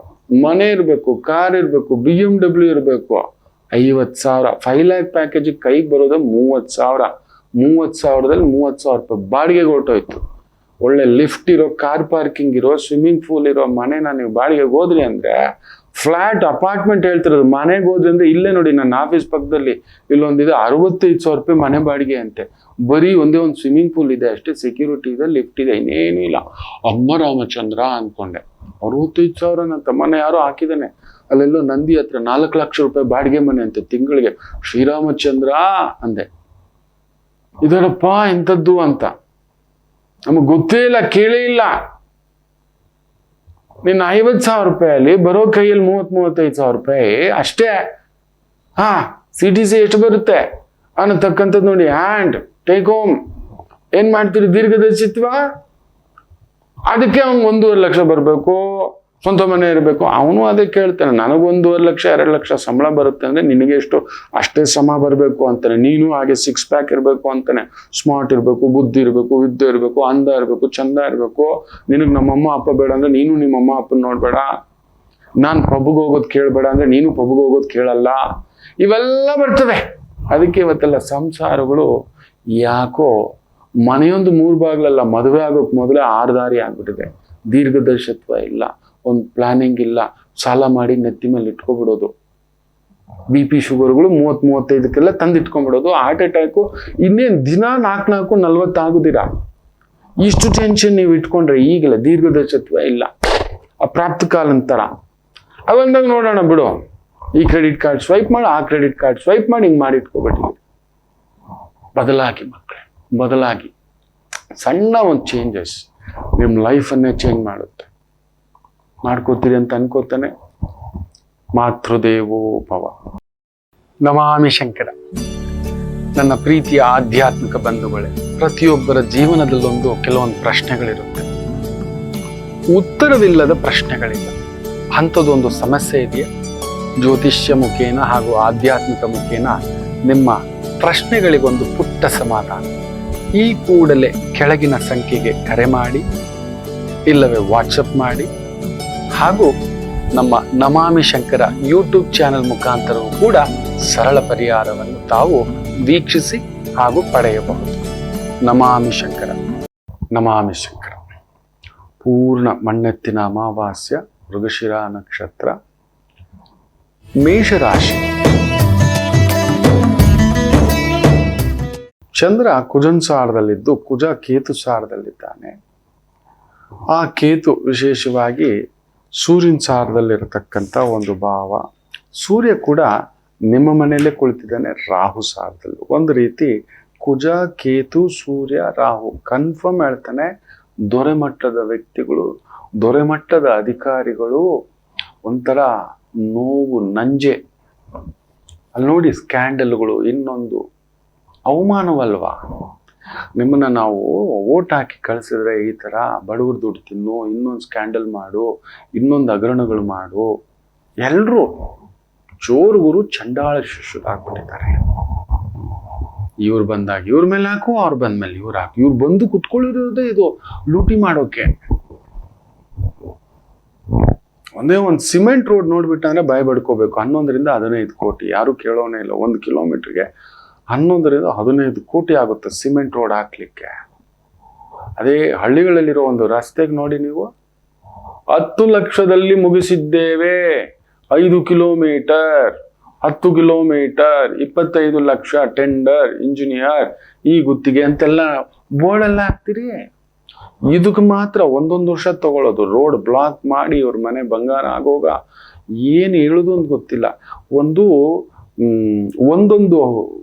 ಮನೆ ಇರಬೇಕು, ಕಾರ್ ಇರಬೇಕು, BMW ಇರಬೇಕು. 50,000 5 lakh ಪ್ಯಾಕೇಜ್ ಕೈಗೆ ಬರೋದು 30,000. 30,000ದಲ್ಲಿ 30,000 ರೂಪಾಯಿ ಬಾಡಿಗೆಗೆ ಹೊರಟೋಯ್ತು. ಒಳ್ಳೆ ಲಿಫ್ಟ್ ಇರೋ, ಕಾರ್ ಪಾರ್ಕಿಂಗ್ ಇರೋ, ಸ್ವಿಮ್ಮಿಂಗ್ ಪೂಲ್ ಇರೋ ಮನೆನ ನೀವು ಬಾಡಿಗೆಗೆ ಹೋದ್ರಿ ಅಂದ್ರೆ, ಫ್ಲಾಟ್ ಅಪಾರ್ಟ್ಮೆಂಟ್ ಹೇಳ್ತಿರೋದು, ಮನೆಗೆ ಹೋದ್ರಿ ಅಂದ್ರೆ ಇಲ್ಲೇ ನೋಡಿ ನನ್ನ ಆಫೀಸ್ ಪಕ್ಕದಲ್ಲಿ ಇಲ್ಲೊಂದಿದೆ, 65,000 ರೂಪಾಯಿ ಮನೆ ಬಾಡಿಗೆ ಅಂತೆ. ಬರೀ ಒಂದೇ ಒಂದು ಸ್ವಿಮ್ಮಿಂಗ್ ಪೂಲ್ ಇದೆ ಅಷ್ಟೇ, ಸೆಕ್ಯೂರಿಟಿ ಇದೆ, ಲಿಫ್ಟ್ ಇದೆ, ಇನ್ನೇನು ಇಲ್ಲ. ಅಮ್ಮ ರಾಮಚಂದ್ರ ಅನ್ಕೊಂಡೆ. 65,000 ನನ್ನ ತಮ್ಮನ ಯಾರೋ ಹಾಕಿದಾನೆ, ಅಲ್ಲೆಲ್ಲೋ ನಂದಿ ಹತ್ರ 4 ಲಕ್ಷ ರೂಪಾಯಿ ಬಾಡಿಗೆ ಮನೆ ಅಂತೆ ತಿಂಗಳಿಗೆ. ಶ್ರೀರಾಮಚಂದ್ರ ಅಂದೆ, ಇದರಪ್ಪ ಎಂಥದ್ದು ಅಂತ. ನಮಗ್ ಗೊತ್ತೇ ಇಲ್ಲ, ಕೇಳೇ ಇಲ್ಲ. ನಿನ್ನ 50,000 ರೂಪಾಯಲ್ಲಿ ಬರೋ ಕೈಯಲ್ಲಿ 30-35,000 ರೂಪಾಯಿ ಅಷ್ಟೇ. CTC ಎಷ್ಟು ಬರುತ್ತೆ ಅನ್ನತಕ್ಕಂಥದ್ದು ನೋಡಿ. ಹ್ಯಾಂಡ್ ಟೇಕ್ ಹೋಮ್ ಏನ್ ಮಾಡ್ತೀರಿ? ದೀರ್ಘದರ್ಶಿತ್ವ. ಅದಕ್ಕೆ ಅವ್ನು 1.5 ಲಕ್ಷ ಬರಬೇಕು, ಸ್ವಂತ ಮನೆ ಇರಬೇಕು. ಅವನು ಅದೇ ಕೇಳ್ತಾನೆ, ನನಗೆ 1.5 ಲಕ್ಷ 2 ಲಕ್ಷ ಸಂಬಳ ಬರುತ್ತೆ ಅಂದ್ರೆ ನಿನಗೆ ಎಷ್ಟು ಅಷ್ಟೇ ಸಮ ಬರಬೇಕು ಅಂತಾನೆ. ನೀನು ಹಾಗೆ 6 pack ಇರಬೇಕು ಅಂತಾನೆ. ಸ್ಮಾರ್ಟ್ ಇರಬೇಕು, ಬುದ್ಧಿ ಇರಬೇಕು, ವಿದ್ಯೆ ಇರಬೇಕು, ಅಂದ ಇರಬೇಕು, ಚಂದ ಇರಬೇಕು. ನಿನಗೆ ನಮ್ಮಮ್ಮ ಅಪ್ಪ ಬೇಡ ಅಂದ್ರೆ ನೀನು ನಿಮ್ಮಮ್ಮ ಅಪ್ಪನ ನೋಡ್ಬೇಡ. ನಾನು ಪಬ್ಗೆ ಹೋಗೋದು ಕೇಳಬೇಡ ಅಂದ್ರೆ ನೀನು ಪಬ್ಗೆ ಹೋಗೋದು ಕೇಳಲ್ಲ. ಇವೆಲ್ಲ ಬರ್ತವೆ. ಅದಕ್ಕೆ ಇವತ್ತೆಲ್ಲ ಸಂಸಾರಗಳು ಯಾಕೋ ಮನೆಯೊಂದು 3 ಬಾಗ್ಲಲ್ಲ, ಮದುವೆ ಆಗೋಕ್ ಮೊದಲೇ 6 ದಾರಿ ಆಗ್ಬಿಟ್ಟಿದೆ. ದೀರ್ಘದರ್ಶಿತ್ವ ಇಲ್ಲ, ಒಂದು ಪ್ಲಾನಿಂಗ್ ಇಲ್ಲ, ಸಾಲ ಮಾಡಿ ನೆತ್ತಿ ಮೇಲೆ ಇಟ್ಕೊಬಿಡೋದು. BP ಶುಗರ್ಗಳು 30-35ಕ್ಕೆಲ್ಲ ತಂದಿಟ್ಕೊಂಡ್ಬಿಡೋದು. ಹಾರ್ಟ್ ಅಟ್ಯಾಕು ಇನ್ನೇನು ದಿನ 4-40 ಆಗುದಿರಾ. ಇಷ್ಟು ಟೆನ್ಷನ್ ನೀವು ಇಟ್ಕೊಂಡ್ರೆ ಈಗಲೇ ದೀರ್ಘದರ್ಶಿತ್ವ ಇಲ್ಲ. ಆ ಪ್ರಾಪ್ತಕಾಲಂತರ ಅವಂದಾಗ ನೋಡೋಣ ಬಿಡು, ಈ ಕ್ರೆಡಿಟ್ ಕಾರ್ಡ್ ಸ್ವೈಪ್ ಮಾಡಿ, ಆ ಕ್ರೆಡಿಟ್ ಕಾರ್ಡ್ ಸ್ವೈಪ್ ಮಾಡಿ, ಹಿಂಗೆ ಮಾಡಿ ಇಟ್ಕೊಬಿಟ್ಟಿದೆ. ಬದಲಾಗಿ ಮಕ್ಕಳೇ, ಬದಲಾಗಿ. ಸಣ್ಣ ಒಂದು ಚೇಂಜಸ್ ನಿಮ್ಮ ಲೈಫನ್ನೇ ಚೇಂಜ್ ಮಾಡುತ್ತೆ. ಮಾಡ್ಕೋತೀರಿ ಅಂತ ಅನ್ಕೋತಾನೆ. ಮಾತೃದೇವೋ ಭವ. ನಮಾಮಿ ಶಂಕರ. ನನ್ನ ಪ್ರೀತಿಯ ಆಧ್ಯಾತ್ಮಿಕ ಬಂಧುಗಳೇ, ಪ್ರತಿಯೊಬ್ಬರ ಜೀವನದಲ್ಲೊಂದು ಕೆಲವೊಂದು ಪ್ರಶ್ನೆಗಳಿರುತ್ತೆ, ಉತ್ತರವಿಲ್ಲದ ಪ್ರಶ್ನೆಗಳಿಲ್ಲ. ಅಂಥದ್ದೊಂದು ಸಮಸ್ಯೆ ಇದೆಯಾ? ಜ್ಯೋತಿಷ್ಯ ಮುಖೇನ ಹಾಗೂ ಆಧ್ಯಾತ್ಮಿಕ ಮುಖೇನ ನಿಮ್ಮ ಪ್ರಶ್ನೆಗಳಿಗೊಂದು ಪುಟ್ಟ ಸಮಾಧಾನ. ಈ ಕೂಡಲೇ ಕೆಳಗಿನ ಸಂಖ್ಯೆಗೆ ಕರೆ ಮಾಡಿ, ಇಲ್ಲವೇ ವಾಟ್ಸಪ್ ಮಾಡಿ, ಹಾಗೂ ನಮ್ಮ ನಮಾಮಿ ಶಂಕರ ಯೂಟ್ಯೂಬ್ ಚಾನೆಲ್ ಮುಖಾಂತರವೂ ಕೂಡ ಸರಳ ಪರಿಹಾರವನ್ನು ತಾವು ವೀಕ್ಷಿಸಿ ಹಾಗೂ ಪಡೆಯಬಹುದು. ನಮಾಮಿ ಶಂಕರ, ನಮಾಮಿ ಶಂಕರ. ಪೂರ್ಣ ಮಣ್ಣೆತ್ತಿನ ಅಮಾವಾಸ್ಯ, ಮೃಗಶಿರ ನಕ್ಷತ್ರ, ಮೇಷರಾಶಿ. ಚಂದ್ರ ಕುಜನ್ ಸಾರದಲ್ಲಿದ್ದು ಕುಜ ಕೇತು ಸಾರದಲ್ಲಿದ್ದಾನೆ. ಆ ಕೇತು ವಿಶೇಷವಾಗಿ ಸೂರ್ಯನ ಸಾರದಲ್ಲಿರತಕ್ಕಂಥ ಒಂದು ಭಾವ. ಸೂರ್ಯ ಕೂಡ ನಿಮ್ಮ ಮನೆಯಲ್ಲೇ ಕುಳಿತಿದ್ದಾನೆ ರಾಹು ಸಾರದಲ್ಲಿ. ಒಂದು ರೀತಿ ಕುಜ ಕೇತು ಸೂರ್ಯ ರಾಹು ಕನ್ಫರ್ಮ್ ಹೇಳ್ತಾನೆ, ದೊರೆಮಟ್ಟದ ವ್ಯಕ್ತಿಗಳು, ದೊರೆಮಟ್ಟದ ಅಧಿಕಾರಿಗಳು ಒಂಥರ ನೋವು ನಂಜೆ. ಅಲ್ಲಿ ನೋಡಿ ಸ್ಕ್ಯಾಂಡಲ್ಗಳು, ಇನ್ನೊಂದು ಅವಮಾನವಲ್ವಾ? ನಿಮ್ಮನ್ನ ನಾವು ಓಟ್ ಹಾಕಿ ಕಳಿಸಿದ್ರೆ ಈ ಥರ ಬಡವ್ರ ದುಡ್ಡು ತಿನ್ನು, ಇನ್ನೊಂದು ಸ್ಕ್ಯಾಂಡಲ್ ಮಾಡು, ಇನ್ನೊಂದು ಹಗರಣಗಳು ಮಾಡು, ಎಲ್ಲರೂ ಚೋರುಗುರು ಚಂಡಾಳ ಶಿಷ್ಯರು ಹಾಕ್ಬಿಟ್ಟಿದ್ದಾರೆ. ಇವ್ರು ಬಂದಾಗ ಇವ್ರ ಮೇಲೆ ಹಾಕು, ಅವ್ರು ಬಂದ್ಮೇಲೆ ಇವ್ರು ಹಾಕು. ಇವ್ರು ಬಂದು ಕುತ್ಕೊಳ್ಳಿರೋದೇ ಇದು ಲೂಟಿ ಮಾಡೋಕೆ. ಒಂದೇ ಒಂದು ಸಿಮೆಂಟ್ ರೋಡ್ ನೋಡ್ಬಿಟ್ಟಂದ್ರೆ ಭಯ ಬಡ್ಕೋಬೇಕು. 11 ರಿಂದ 15 ಕೋಟಿ, ಯಾರು ಕೇಳೋನೇ ಇಲ್ಲ. 1 ಕಿಲೋಮೀಟರ್ಗೆ 11 ರಿಂದ 15 ಕೋಟಿ ಆಗುತ್ತೆ ಸಿಮೆಂಟ್ ರೋಡ್ ಹಾಕ್ಲಿಕ್ಕೆ. ಅದೇ ಹಳ್ಳಿಗಳಲ್ಲಿರೋ ಒಂದು ರಸ್ತೆಗೆ ನೋಡಿ ನೀವು, 10 ಲಕ್ಷದಲ್ಲಿ ಮುಗಿಸಿದ್ದೇವೆ, 5 kilometre, 10 kilometre, 25 lakh tender, engineer, ಈ ಗುತ್ತಿಗೆ ಅಂತೆಲ್ಲ ಬೋರ್ಡೆಲ್ಲ ಹಾಕ್ತೀರಿ. ಇದಕ್ಕೆ ಮಾತ್ರ 1 ವರ್ಷ ತಗೊಳ್ಳೋದು. ರೋಡ್ ಬ್ಲಾಕ್ ಮಾಡಿ ಇವ್ರ ಮನೆ ಬಂಗಾರ ಆಗೋಗ ಏನು ಹೇಳುದು ಅಂತ ಗೊತ್ತಿಲ್ಲ. ಒಂದೊಂದು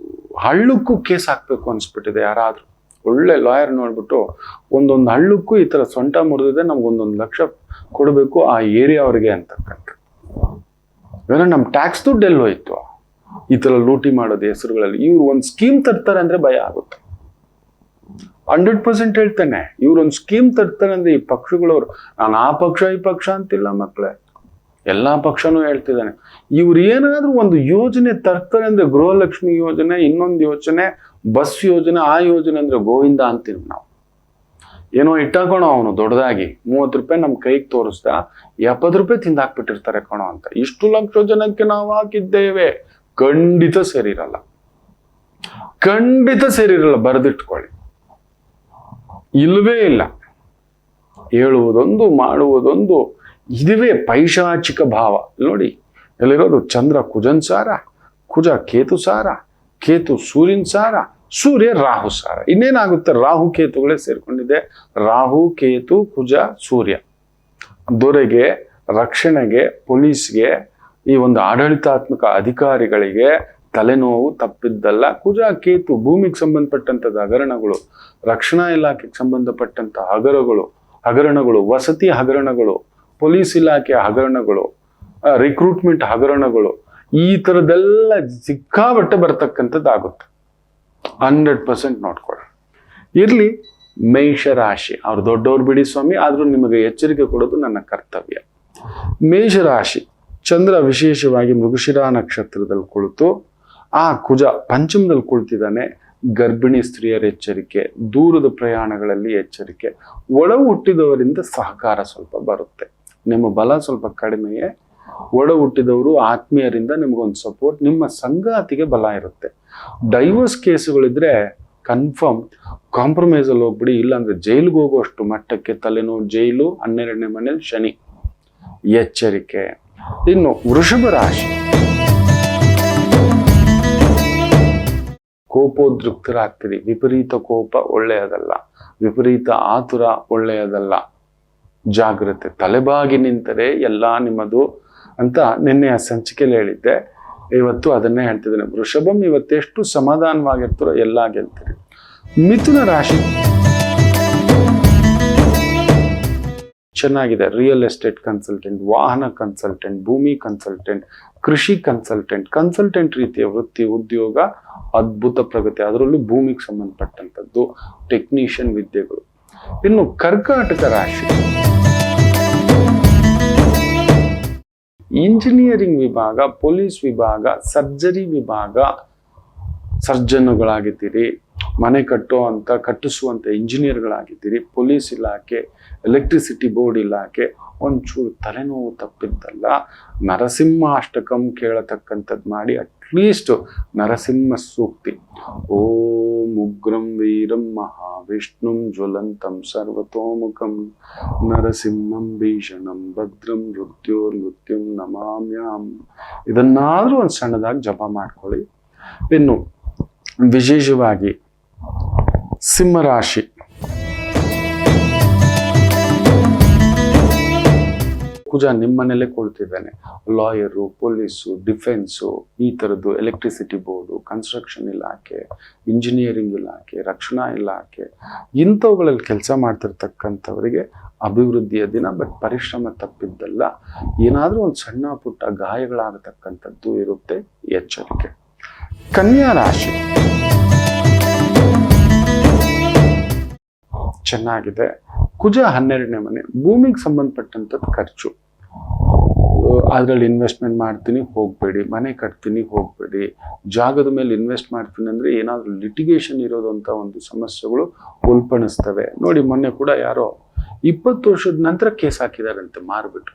ಹಳ್ಳಕ್ಕೂ ಕೇಸ್ ಹಾಕ್ಬೇಕು ಅನ್ಸ್ಬಿಟ್ಟಿದೆ. ಯಾರಾದ್ರೂ ಒಳ್ಳೆ ಲಾಯರ್ ನೋಡ್ಬಿಟ್ಟು ಒಂದೊಂದು ಹಳ್ಳಕ್ಕೂ ಈ ತರ ಸೊಂಟ ಮುರಿದಿದೆ, ನಮ್ಗೆ 1 ಲಕ್ಷ ಕೊಡಬೇಕು ಆ ಏರಿಯಾ ಅವ್ರಿಗೆ ಅಂತಕ್ಕಂಥ. ಏನೋ ನಮ್ಮ ಟ್ಯಾಕ್ಸ್ ದುಡ್ಡು ಎಲ್ಲೋಯ್ತು ಈ ತರ ಲೂಟಿ ಮಾಡೋದು ಹೆಸರುಗಳಲ್ಲಿ. ಇವ್ರು ಒಂದು ಸ್ಕೀಮ್ ತರ್ತಾರೆ ಅಂದ್ರೆ ಭಯ ಆಗುತ್ತೆ. 100% ಹೇಳ್ತಾನೆ, ಇವ್ರೊಂದು ಸ್ಕೀಮ್ ತರ್ತಾರೆ ಅಂದ್ರೆ ಈ ಪಕ್ಷಗಳವರು, ನಾನು ಆ ಪಕ್ಷ ಈ ಪಕ್ಷ ಅಂತಿಲ್ಲ ಮಕ್ಕಳೇ, ಎಲ್ಲಾ ಪಕ್ಷನೂ ಹೇಳ್ತಿದ್ದಾನೆ. ಇವ್ರು ಏನಾದ್ರೂ ಒಂದು ಯೋಜನೆ ತರ್ತಾರೆ ಅಂದ್ರೆ ಗೃಹಲಕ್ಷ್ಮಿ ಯೋಜನೆ, ಇನ್ನೊಂದು ಯೋಜನೆ, ಬಸ್ ಯೋಜನೆ, ಆ ಯೋಜನೆ ಅಂದ್ರೆ ಗೋವಿಂದ ಅಂತೀವಿ ನಾವು. ಏನೋ ಇಟ್ಟಾಕೋಣ ಅವನು ದೊಡ್ಡದಾಗಿ 30 ರೂಪಾಯಿ ನಮ್ ಕೈಗೆ ತೋರಿಸ್ದ, 70 ರೂಪಾಯಿ ತಿಂದಾಕ್ಬಿಟ್ಟಿರ್ತಾರೆ ಕಣೋ ಅಂತ. ಇಷ್ಟು ಲಕ್ಷ ಜನಕ್ಕೆ ನಾವು ಹಾಕಿದ್ದೇವೆ, ಖಂಡಿತ ಸೇರಿರಲ್ಲ, ಖಂಡಿತ ಸೇರಿರಲ್ಲ. ಬರೆದಿಟ್ಕೊಳ್ಳಿ, ಇಲ್ವೇ ಇಲ್ಲ. ಹೇಳುವುದೊಂದು ಮಾಡುವುದೊಂದು, ಇದುವೇ ಪೈಶಾಚಿಕ ಭಾವ. ನೋಡಿ ಎಲ್ಲಿರೋದು ಚಂದ್ರ ಕುಜನ್ ಸಾರ, ಕುಜ ಕೇತು ಸಾರ, ಕೇತು ಸೂರ್ಯನ್ ಸಾರ, ಸೂರ್ಯ ರಾಹು ಸಾರ. ಇನ್ನೇನಾಗುತ್ತೆ, ರಾಹು ಕೇತುಗಳೇ ಸೇರ್ಕೊಂಡಿದೆ. ರಾಹು ಕೇತು ಕುಜ ಸೂರ್ಯ ದೊರೆಗೆ, ರಕ್ಷಣೆಗೆ, ಪೊಲೀಸ್ಗೆ, ಈ ಒಂದು ಆಡಳಿತಾತ್ಮಕ ಅಧಿಕಾರಿಗಳಿಗೆ ತಲೆನೋವು ತಪ್ಪಿದ್ದಲ್ಲ. ಕುಜ ಕೇತು ಭೂಮಿಗೆ ಸಂಬಂಧಪಟ್ಟಂಥದ್ದು ಹಗರಣಗಳು, ರಕ್ಷಣಾ ಇಲಾಖೆಗೆ ಸಂಬಂಧಪಟ್ಟಂತ ಹಗರಣಗಳು, ವಸತಿ ಹಗರಣಗಳು, ಪೊಲೀಸ್ ಇಲಾಖೆಯ ಹಗರಣಗಳು, ರಿಕ್ರೂಟ್ಮೆಂಟ್ ಹಗರಣಗಳು, ಈ ತರದೆಲ್ಲ ಸಿಕ್ಕಾಬಟ್ಟೆ ಬರ್ತಕ್ಕಂಥದ್ದಾಗುತ್ತೆ. 100% ನೋಡ್ಕೊಳ್ಳಿ. ಇರ್ಲಿ, ಮೇಷರಾಶಿ ಅವ್ರು ದೊಡ್ಡವ್ರು ಬಿಡಿ ಸ್ವಾಮಿ, ಆದ್ರೂ ನಿಮಗೆ ಎಚ್ಚರಿಕೆ ಕೊಡೋದು ನನ್ನ ಕರ್ತವ್ಯ. ಮೇಷರಾಶಿ ಚಂದ್ರ ವಿಶೇಷವಾಗಿ ಮೃಗಶಿರ ನಕ್ಷತ್ರದಲ್ಲಿ ಕುಳಿತು ಆ ಕುಜ ಪಂಚಮದಲ್ಲಿ ಕುಳಿತಿದ್ದಾನೆ. ಗರ್ಭಿಣಿ ಸ್ತ್ರೀಯರ ಎಚ್ಚರಿಕೆ, ದೂರದ ಪ್ರಯಾಣಗಳಲ್ಲಿ ಎಚ್ಚರಿಕೆ, ಒಳ ಹುಟ್ಟಿದವರಿಂದ ಸಹಕಾರ ಸ್ವಲ್ಪ ಬರುತ್ತೆ. ನಿಮ್ಮ ಬಲ ಸ್ವಲ್ಪ ಕಡಿಮೆಯೇ. ಒಡ ಹುಟ್ಟಿದವರು ಆತ್ಮೀಯರಿಂದ ನಿಮ್ಗೊಂದು ಸಪೋರ್ಟ್, ನಿಮ್ಮ ಸಂಗಾತಿಗೆ ಬಲ ಇರುತ್ತೆ. ಡೈವರ್ಸ್ ಕೇಸುಗಳಿದ್ರೆ ಕನ್ಫರ್ಮ್ ಕಾಂಪ್ರಮೈಸ್ ಅಲ್ಲಿ ಹೋಗ್ಬಿಡಿ, ಇಲ್ಲಾಂದ್ರೆ ಜೈಲಿಗೆ ಹೋಗುವಷ್ಟು ಮಟ್ಟಕ್ಕೆ ತಲೆನೋವು, ಜೈಲು, 12ನೇ ಮನೇಲಿ ಶನಿ, ಎಚ್ಚರಿಕೆ. ಇನ್ನು ವೃಷಭ ರಾಶಿ, ಕೋಪೋದ್ರಿಕ್ತರಾಗ್ತೀರಿ. ವಿಪರೀತ ಕೋಪ ಒಳ್ಳೆಯದಲ್ಲ, ವಿಪರೀತ ಆತುರ ಒಳ್ಳೆಯದಲ್ಲ. ಜಾಗ್ರತೆ, ತಲೆಬಾಗಿ ನಿಂತರೆ ಎಲ್ಲ ನಿಮ್ಮದು ಅಂತ ನಿನ್ನೆಯ ಸಂಚಿಕೆಯಲ್ಲಿ ಹೇಳಿದ್ದೆ. ಇವತ್ತು ಅದನ್ನೇ ಹೇಳ್ತಿದ್ದೇನೆ. ವೃಷಭಂ ಇವತ್ತೆಷ್ಟು ಸಮಾಧಾನವಾಗಿರ್ತಾರೋ ಎಲ್ಲ ಗೆಲ್ತೀರಿ. ಮಿಥುನ ರಾಶಿ ಚೆನ್ನಾಗಿದೆ. ರಿಯಲ್ ಎಸ್ಟೇಟ್ ಕನ್ಸಲ್ಟೆಂಟ್, ವಾಹನ ಕನ್ಸಲ್ಟೆಂಟ್, ಭೂಮಿ ಕನ್ಸಲ್ಟೆಂಟ್, ಕೃಷಿ ಕನ್ಸಲ್ಟೆಂಟ್ ರೀತಿಯ ವೃತ್ತಿ, ಉದ್ಯೋಗ, ಅದ್ಭುತ ಪ್ರಗತಿ. ಅದರಲ್ಲೂ ಭೂಮಿಗೆ ಸಂಬಂಧಪಟ್ಟಂಥದ್ದು, ಟೆಕ್ನಿಷಿಯನ್ ವಿದ್ಯೆಗಳು. ಇನ್ನು ಕರ್ಕಾಟಕ ರಾಶಿ, ಇಂಜಿನಿಯರಿಂಗ್ ವಿಭಾಗ, ಪೊಲೀಸ್ ವಿಭಾಗ, ಸರ್ಜರಿ ವಿಭಾಗ, ಸರ್ಜನ್ಗಳಾಗಿದ್ದೀರಿ. ಮನೆ ಕಟ್ಟಿಸುವಂಥ ಇಂಜಿನಿಯರ್ಗಳಾಗಿದ್ದೀರಿ, ಪೊಲೀಸ್ ಇಲಾಖೆ, ಎಲೆಕ್ಟ್ರಿಸಿಟಿ ಬೋರ್ಡ್ ಇಲಾಖೆ, ಒಂಚೂರು ತಲೆನೋವು ತಪ್ಪಿದ್ದಲ್ಲ ನರಸಿಂಹಾಷ್ಟಕಂ ಕೇಳತಕ್ಕಂಥದ್ದು ಮಾಡಿ, ಅಟ್ಲೀಸ್ಟ್ ನರಸಿಂಹ ಸೂಕ್ತಿ, ಓಂ ಉಗ್ರಂ ವೀರಂ ಮಹಾವಿಷ್ಣುಂ ಜ್ವಲಂತಂ ಸರ್ವತೋಮುಖಂ ನರಸಿಂಹಂ ಭೀಷಣಂ ಭದ್ರಂ ಮೃತ್ಯುಂ ನಮಾಮ್ಯಾಂ, ಇದನ್ನಾದ್ರೂ ಒಂದು ಸಣ್ಣದಾಗಿ ಜಪ ಮಾಡ್ಕೊಳ್ಳಿ. ಇನ್ನು ವಿಶೇಷವಾಗಿ ಸಿಂಹರಾಶಿ, ಕುಜ ನಿಮ್ಮನೇಲೆ ಕೊಳ್ತಿದ್ದಾನೆ. ಲಾಯರು, ಪೊಲೀಸು, ಡಿಫೆನ್ಸು, ಈ ಥರದ್ದು, ಎಲೆಕ್ಟ್ರಿಸಿಟಿ ಬೋರ್ಡು, ಕನ್ಸ್ಟ್ರಕ್ಷನ್ ಇಲಾಖೆ, ಇಂಜಿನಿಯರಿಂಗ್ ಇಲಾಖೆ, ರಕ್ಷಣಾ ಇಲಾಖೆ, ಇಂಥವುಗಳಲ್ಲಿ ಕೆಲಸ ಮಾಡ್ತಿರ್ತಕ್ಕಂಥವರಿಗೆ ಅಭಿವೃದ್ಧಿಯ ದಿನ. ಬಟ್ ಪರಿಶ್ರಮ ತಪ್ಪಿದ್ದಲ್ಲ, ಏನಾದರೂ ಒಂದು ಸಣ್ಣ ಪುಟ್ಟ ಗಾಯಗಳಾಗತಕ್ಕಂಥದ್ದು ಇರುತ್ತೆ, ಎಚ್ಚರಿಕೆ. ಕನ್ಯಾ ರಾಶಿ ಚೆನ್ನಾಗಿದೆ. ಕುಜ 12ನೇ ಮನೆ, ಭೂಮಿಗೆ ಸಂಬಂಧಪಟ್ಟಂಥದ್ದು ಖರ್ಚು, ಅದರಲ್ಲಿ ಇನ್ವೆಸ್ಟ್ಮೆಂಟ್ ಮಾಡ್ತೀನಿ ಹೋಗಬೇಡಿ, ಮನೆ ಕಟ್ತೀನಿ ಹೋಗಬೇಡಿ, ಜಾಗದ ಮೇಲೆ ಇನ್ವೆಸ್ಟ್ ಮಾಡ್ತೀನಿ ಅಂದರೆ ಏನಾದರೂ ಲಿಟಿಗೇಷನ್ ಇರೋದಂಥ ಒಂದು ಸಮಸ್ಯೆಗಳು ಉಲ್ಪಣಿಸ್ತವೆ. ನೋಡಿ, ಮೊನ್ನೆ ಕೂಡ ಯಾರೋ 20 ವರ್ಷದ ನಂತರ ಕೇಸ್ ಹಾಕಿದಾರಂತೆ ಮಾರ್ಬಿಟ್ಟು,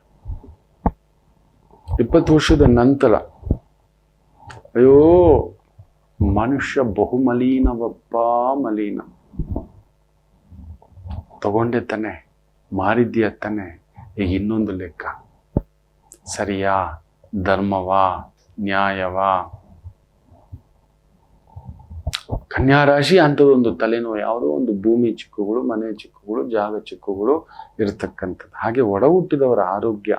20 ವರ್ಷದ ನಂತರ. ಅಯ್ಯೋ, ಮನುಷ್ಯ ಬಹುಮಲೀನವಪ್ಪ ಮಲೀನ. ತಗೊಂಡೆ ತಾನೆ, ಮಾರಿದ್ದೀಯ ತಾನೆ, ಈಗ ಇನ್ನೊಂದು ಲೆಕ್ಕ. ಸರಿಯಾ, ಧರ್ಮವಾ, ನ್ಯಾಯವಾ? ಕನ್ಯಾ ರಾಶಿ ಅಂಥದ್ದೊಂದು ತಲೆನೋವು, ಯಾವುದೋ ಒಂದು ಭೂಮಿ ಚಿಕ್ಕುಗಳು, ಮನೆ ಚಿಕ್ಕುಗಳು, ಜಾಗ ಚಿಕ್ಕುಗಳು ಇರತಕ್ಕಂಥದ್ದು. ಹಾಗೆ ಒಡ ಹುಟ್ಟಿದವರ ಆರೋಗ್ಯ,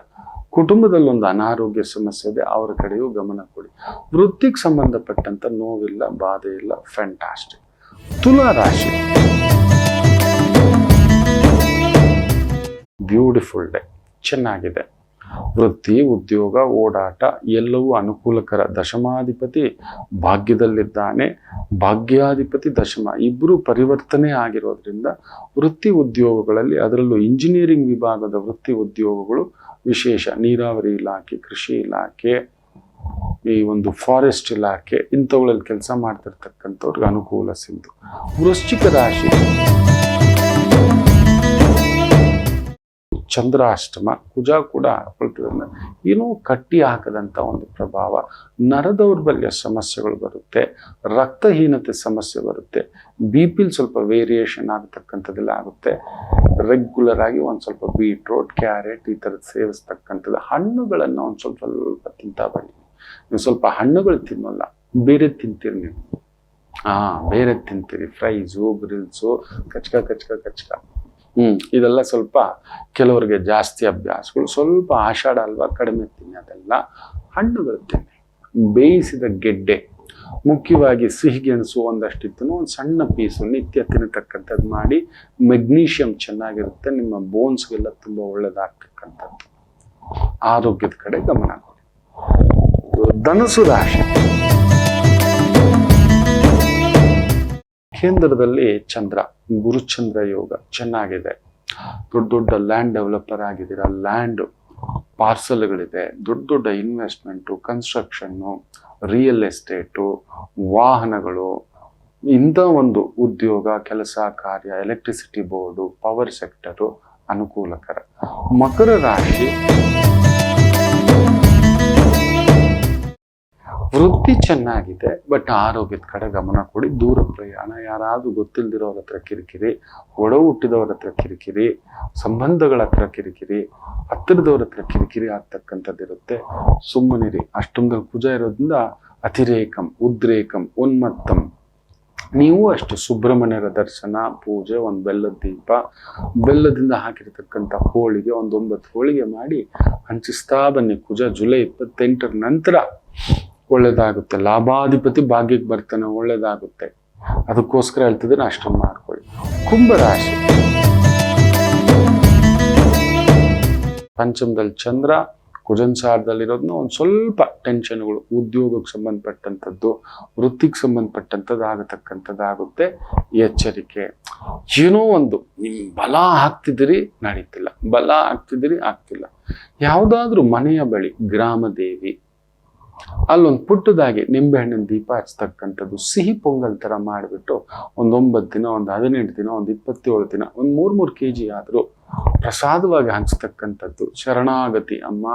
ಕುಟುಂಬದಲ್ಲಿ ಒಂದು ಅನಾರೋಗ್ಯ ಸಮಸ್ಯೆ ಇದೆ, ಅವರ ಕಡೆಯೂ ಗಮನ ಕೊಡಿ. ವೃತ್ತಿಗೆ ಸಂಬಂಧಪಟ್ಟಂತ ನೋವಿಲ್ಲ, ಬಾಧೆ ಇಲ್ಲ, ಫ್ಯಾಂಟಾಸ್ಟಿಕ್. ತುಲಾ ರಾಶಿ, ಬ್ಯೂಟಿಫುಲ್ ಡೇ, ಚೆನ್ನಾಗಿದೆ. ವೃತ್ತಿ, ಉದ್ಯೋಗ, ಓಡಾಟ ಎಲ್ಲವೂ ಅನುಕೂಲಕರ. ದಶಮಾಧಿಪತಿ ಭಾಗ್ಯದಲ್ಲಿದ್ದಾನೆ, ಭಾಗ್ಯಾಧಿಪತಿ ದಶಮ, ಇಬ್ಬರು ಪರಿವರ್ತನೆ ಆಗಿರೋದ್ರಿಂದ ವೃತ್ತಿ ಉದ್ಯೋಗಗಳಲ್ಲಿ, ಅದರಲ್ಲೂ ಇಂಜಿನಿಯರಿಂಗ್ ವಿಭಾಗದ ವೃತ್ತಿ ಉದ್ಯೋಗಗಳು ವಿಶೇಷ. ನೀರಾವರಿ ಇಲಾಖೆ, ಕೃಷಿ ಇಲಾಖೆ, ಈ ಒಂದು ಫಾರೆಸ್ಟ್ ಇಲಾಖೆ, ಇಂಥವುಗಳಲ್ಲಿ ಕೆಲಸ ಮಾಡ್ತಿರ್ತಕ್ಕಂಥವ್ರಿಗೆ ಅನುಕೂಲ ಸಿಂಧು. ವೃಶ್ಚಿಕ ರಾಶಿ, ಚಂದ್ರಾಷ್ಟಮ, ಕುಜ ಕೂಡ ಏನೋ ಕಟ್ಟಿ ಹಾಕದಂಥ ಒಂದು ಪ್ರಭಾವ. ನರದೌರ್ಬಲ್ಯ ಸಮಸ್ಯೆಗಳು ಬರುತ್ತೆ, ರಕ್ತಹೀನತೆ ಸಮಸ್ಯೆ ಬರುತ್ತೆ, BP ಸ್ವಲ್ಪ ವೇರಿಯೇಷನ್ ಆಗತಕ್ಕಂಥದ್ದೆಲ್ಲ ಆಗುತ್ತೆ. ರೆಗ್ಯುಲರ್ ಆಗಿ ಒಂದು ಸ್ವಲ್ಪ ಬೀಟ್ರೋಟ್, ಕ್ಯಾರೆಟ್ ಈ ಥರದ್ದು ಸೇವಿಸ್ತಕ್ಕಂಥದ್ದು. ಹಣ್ಣುಗಳನ್ನು ಒಂದು ಸ್ವಲ್ಪ ತಿಂತಾ ಬನ್ನಿ. ನೀವು ಸ್ವಲ್ಪ ಹಣ್ಣುಗಳು ತಿನ್ನೋಲ್ಲ, ಬೇರೆ ತಿಂತೀರಿ ನೀವು. ಬೇರೆ ತಿಂತೀರಿ, ಫ್ರೈಸು, ಗ್ರಿಲ್ಸು, ಕಚ್ಕ. ಇದೆಲ್ಲ ಸ್ವಲ್ಪ ಕೆಲವರಿಗೆ ಜಾಸ್ತಿ ಅಭ್ಯಾಸಗಳು. ಸ್ವಲ್ಪ ಆಷಾಢ ಅಲ್ವಾ, ಕಡಿಮೆ ತಿನ್ನಿ, ಅದೆಲ್ಲ ಹಣ್ಣುಗಳು ತಿನ್ನಿ. ಬೇಯಿಸಿದ ಗೆಡ್ಡೆ, ಮುಖ್ಯವಾಗಿ ಸಿಹಿಗೆಣಸು ಒಂದಷ್ಟಿತ್ತು, ಒಂದು ಸಣ್ಣ ಪೀಸು ನಿತ್ಯ ತಿನ್ನತಕ್ಕಂಥದ್ದು ಮಾಡಿ. ಮೆಗ್ನೀಷಿಯಂ ಚೆನ್ನಾಗಿರುತ್ತೆ, ನಿಮ್ಮ ಬೋನ್ಸ್ಗೆಲ್ಲ ತುಂಬ ಒಳ್ಳೆಯದಾಗ್ತಕ್ಕಂಥದ್ದು. ಆರೋಗ್ಯದ ಕಡೆ ಗಮನ ಕೊಡಿ. ಧನುಸು ರಾಶಿ, ಕೇಂದ್ರದಲ್ಲಿ ಚಂದ್ರ, ಗುರುಚಂದ್ರ ಯೋಗ ಚೆನ್ನಾಗಿದೆ. ದೊಡ್ಡ ದೊಡ್ಡ ಲ್ಯಾಂಡ್ ಡೆವಲಪರ್ ಆಗಿದ್ದೀರಾ, ಲ್ಯಾಂಡ್ ಪಾರ್ಸಲ್ಗಳಿದೆ, ದೊಡ್ಡ ಇನ್ವೆಸ್ಟ್ಮೆಂಟು, ಕನ್ಸ್ಟ್ರಕ್ಷನ್ನು, ರಿಯಲ್ ಎಸ್ಟೇಟು, ವಾಹನಗಳು, ಇಂಥ ಒಂದು ಉದ್ಯೋಗ, ಕೆಲಸ ಕಾರ್ಯ, ಎಲೆಕ್ಟ್ರಿಸಿಟಿ ಬೋರ್ಡು, ಪವರ್ ಸೆಕ್ಟರು ಅನುಕೂಲಕರ. ಮಕರ ರಾಶಿ, ವೃತ್ತಿ ಚೆನ್ನಾಗಿದೆ, ಬಟ್ ಆರೋಗ್ಯದ ಕಡೆ ಗಮನ ಕೊಡಿ. ದೂರ ಪ್ರಯಾಣ, ಯಾರಾದ್ರೂ ಗೊತ್ತಿಲ್ದಿರೋರ ಹತ್ರ ಕಿರಿಕಿರಿ, ಒಡ ಹುಟ್ಟಿದವ್ರ ಹತ್ರ ಕಿರಿಕಿರಿ, ಸಂಬಂಧಗಳ ಹತ್ರ ಕಿರಿಕಿರಿ, ಹತ್ತಿರದವ್ರ ಹತ್ರ ಕಿರಿಕಿರಿ ಆಗ್ತಕ್ಕಂಥದ್ದಿರುತ್ತೆ. ಸುಮ್ಮನಿರಿ. ಅಷ್ಟೊಂದು ಕುಜ ಇರೋದ್ರಿಂದ ಅತಿರೇಕಂ, ಉದ್ರೇಕಂ, ಉನ್ಮತ್ತಂ. ನೀವು ಅಷ್ಟು ಸುಬ್ರಹ್ಮಣ್ಯರ ದರ್ಶನ, ಪೂಜೆ, ಒಂದು ಬೆಲ್ಲದ ದೀಪ, ಬೆಲ್ಲದಿಂದ ಹಾಕಿರ್ತಕ್ಕಂಥ ಹೋಳಿಗೆ, ಒಂದು 9 ಹೋಳಿಗೆ ಮಾಡಿ ಹಂಚಿಸ್ತಾ ಬನ್ನಿ. ಕುಜ ಜುಲೈ 28 ನಂತರ ಒಳ್ಳೇದಾಗುತ್ತೆ. ಲಾಭಾಧಿಪತಿ ಭಾಗ್ಯಕ್ಕೆ ಬರ್ತಾನೆ, ಒಳ್ಳೇದಾಗುತ್ತೆ. ಅದಕ್ಕೋಸ್ಕರ ಹೇಳ್ತಿದ್ರೆ ಅಷ್ಟನ್ನು ಮಾಡ್ಕೊಳ್ಳಿ. ಕುಂಭರಾಶಿ, ಪಂಚಮದಲ್ಲಿ ಚಂದ್ರ, ಕುಜನ್ ಸಾರದಲ್ಲಿರೋದನ್ನ ಒಂದು ಸ್ವಲ್ಪ ಟೆನ್ಷನ್ಗಳು, ಉದ್ಯೋಗಕ್ಕೆ ಸಂಬಂಧಪಟ್ಟಂಥದ್ದು, ವೃತ್ತಿಗೆ ಸಂಬಂಧಪಟ್ಟಂಥದ್ದು ಆಗತಕ್ಕಂಥದ್ದಾಗುತ್ತೆ. ಎಚ್ಚರಿಕೆ. ಏನೋ ಒಂದು ನಿಮ್ ಬಲ ಹಾಕ್ತಿದ್ದೀರಿ, ನಡೀತಿಲ್ಲ, ಬಲ ಹಾಕ್ತಿದ್ದೀರಿ, ಆಗ್ತಿಲ್ಲ. ಯಾವುದಾದ್ರೂ ಮನೆಯ ಬಳಿ ಗ್ರಾಮ ದೇವಿ, ಅಲ್ಲೊಂದು ಪುಟ್ಟದಾಗಿ ನಿಂಬೆಹಣ್ಣಿನ ದೀಪ ಹಚ್ತಕ್ಕಂಥದ್ದು, ಸಿಹಿ ಪೊಂಗಲ್ ಥರ ಮಾಡಿಬಿಟ್ಟು ಒಂದು 9 ದಿನ, ಒಂದು 18 ದಿನ, ಒಂದು 27 ದಿನ, ಒಂದು 3 kg ಆದರೂ ಪ್ರಸಾದವಾಗಿ ಹಂಚ್ತಕ್ಕಂಥದ್ದು. ಶರಣಾಗತಿ ಅಮ್ಮ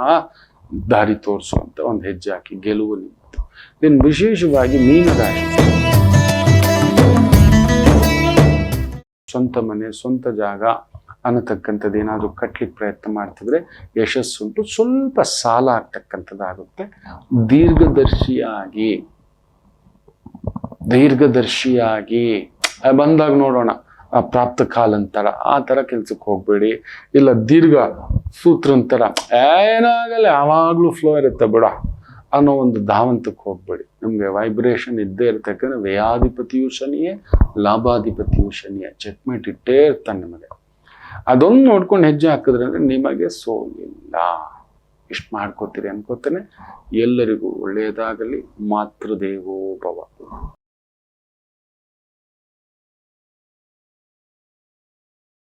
ದಾರಿ ತೋರಿಸುವಂತ ಒಂದು ಹೆಜ್ಜೆ ಹಾಕಿ ಗೆಲುವು ನಿಂತು. ಇನ್ನು ವಿಶೇಷವಾಗಿ ಮೀನರಾಶಿ, ಸ್ವಂತ ಮನೆ, ಸ್ವಂತ ಜಾಗ ಅನ್ನತಕ್ಕಂಥದ್ದು ಏನಾದರೂ ಕಟ್ಲಿಕ್ಕೆ ಪ್ರಯತ್ನ ಮಾಡ್ತಿದ್ರೆ ಯಶಸ್ಸುಂಟು. ಸ್ವಲ್ಪ ಸಾಲ ಆಗ್ತಕ್ಕಂಥದ್ದಾಗುತ್ತೆ. ದೀರ್ಘದರ್ಶಿಯಾಗಿ ಬಂದಾಗ ನೋಡೋಣ, ಪ್ರಾಪ್ತ ಕಾಲಂತರ ಆ ಥರ ಕೆಲ್ಸಕ್ಕೆ ಹೋಗ್ಬೇಡಿ. ಇಲ್ಲ ದೀರ್ಘ ಸೂತ್ರಂತರ ಏನಾಗಲ್ಲ ಯಾವಾಗಲೂ ಫ್ಲೋ ಇರುತ್ತೆ ಬಿಡ ಅನ್ನೋ ಒಂದು ಧಾವಂತಕ್ಕೆ ಹೋಗ್ಬೇಡಿ. ನಿಮಗೆ ವೈಬ್ರೇಷನ್ ಇದ್ದೇ ಇರ್ತಕ್ಕಂಥ ವ್ಯಯಾಧಿಪತಿಯು ಶನಿಯೇ, ಲಾಭಾಧಿಪತಿಯು ಶನಿಯೇ, ಚೆಕ್ಮೇಟ್ ಇಟ್ಟೇ ಇರ್ತಾನೆ ನಿಮಗೆ. ಅದೊಂದು ನೋಡ್ಕೊಂಡು ಹೆಜ್ಜೆ ಹಾಕಿದ್ರೆ ಅಂದ್ರೆ ನಿಮಗೆ ಸೋಲಿಲ್ಲ. ಇಷ್ಟು ಮಾಡ್ಕೋತೀರಿ ಅನ್ಕೋತೇನೆ. ಎಲ್ಲರಿಗೂ ಒಳ್ಳೆಯದಾಗಲಿ. ಮಾತೃದೇವೋ ಭವ.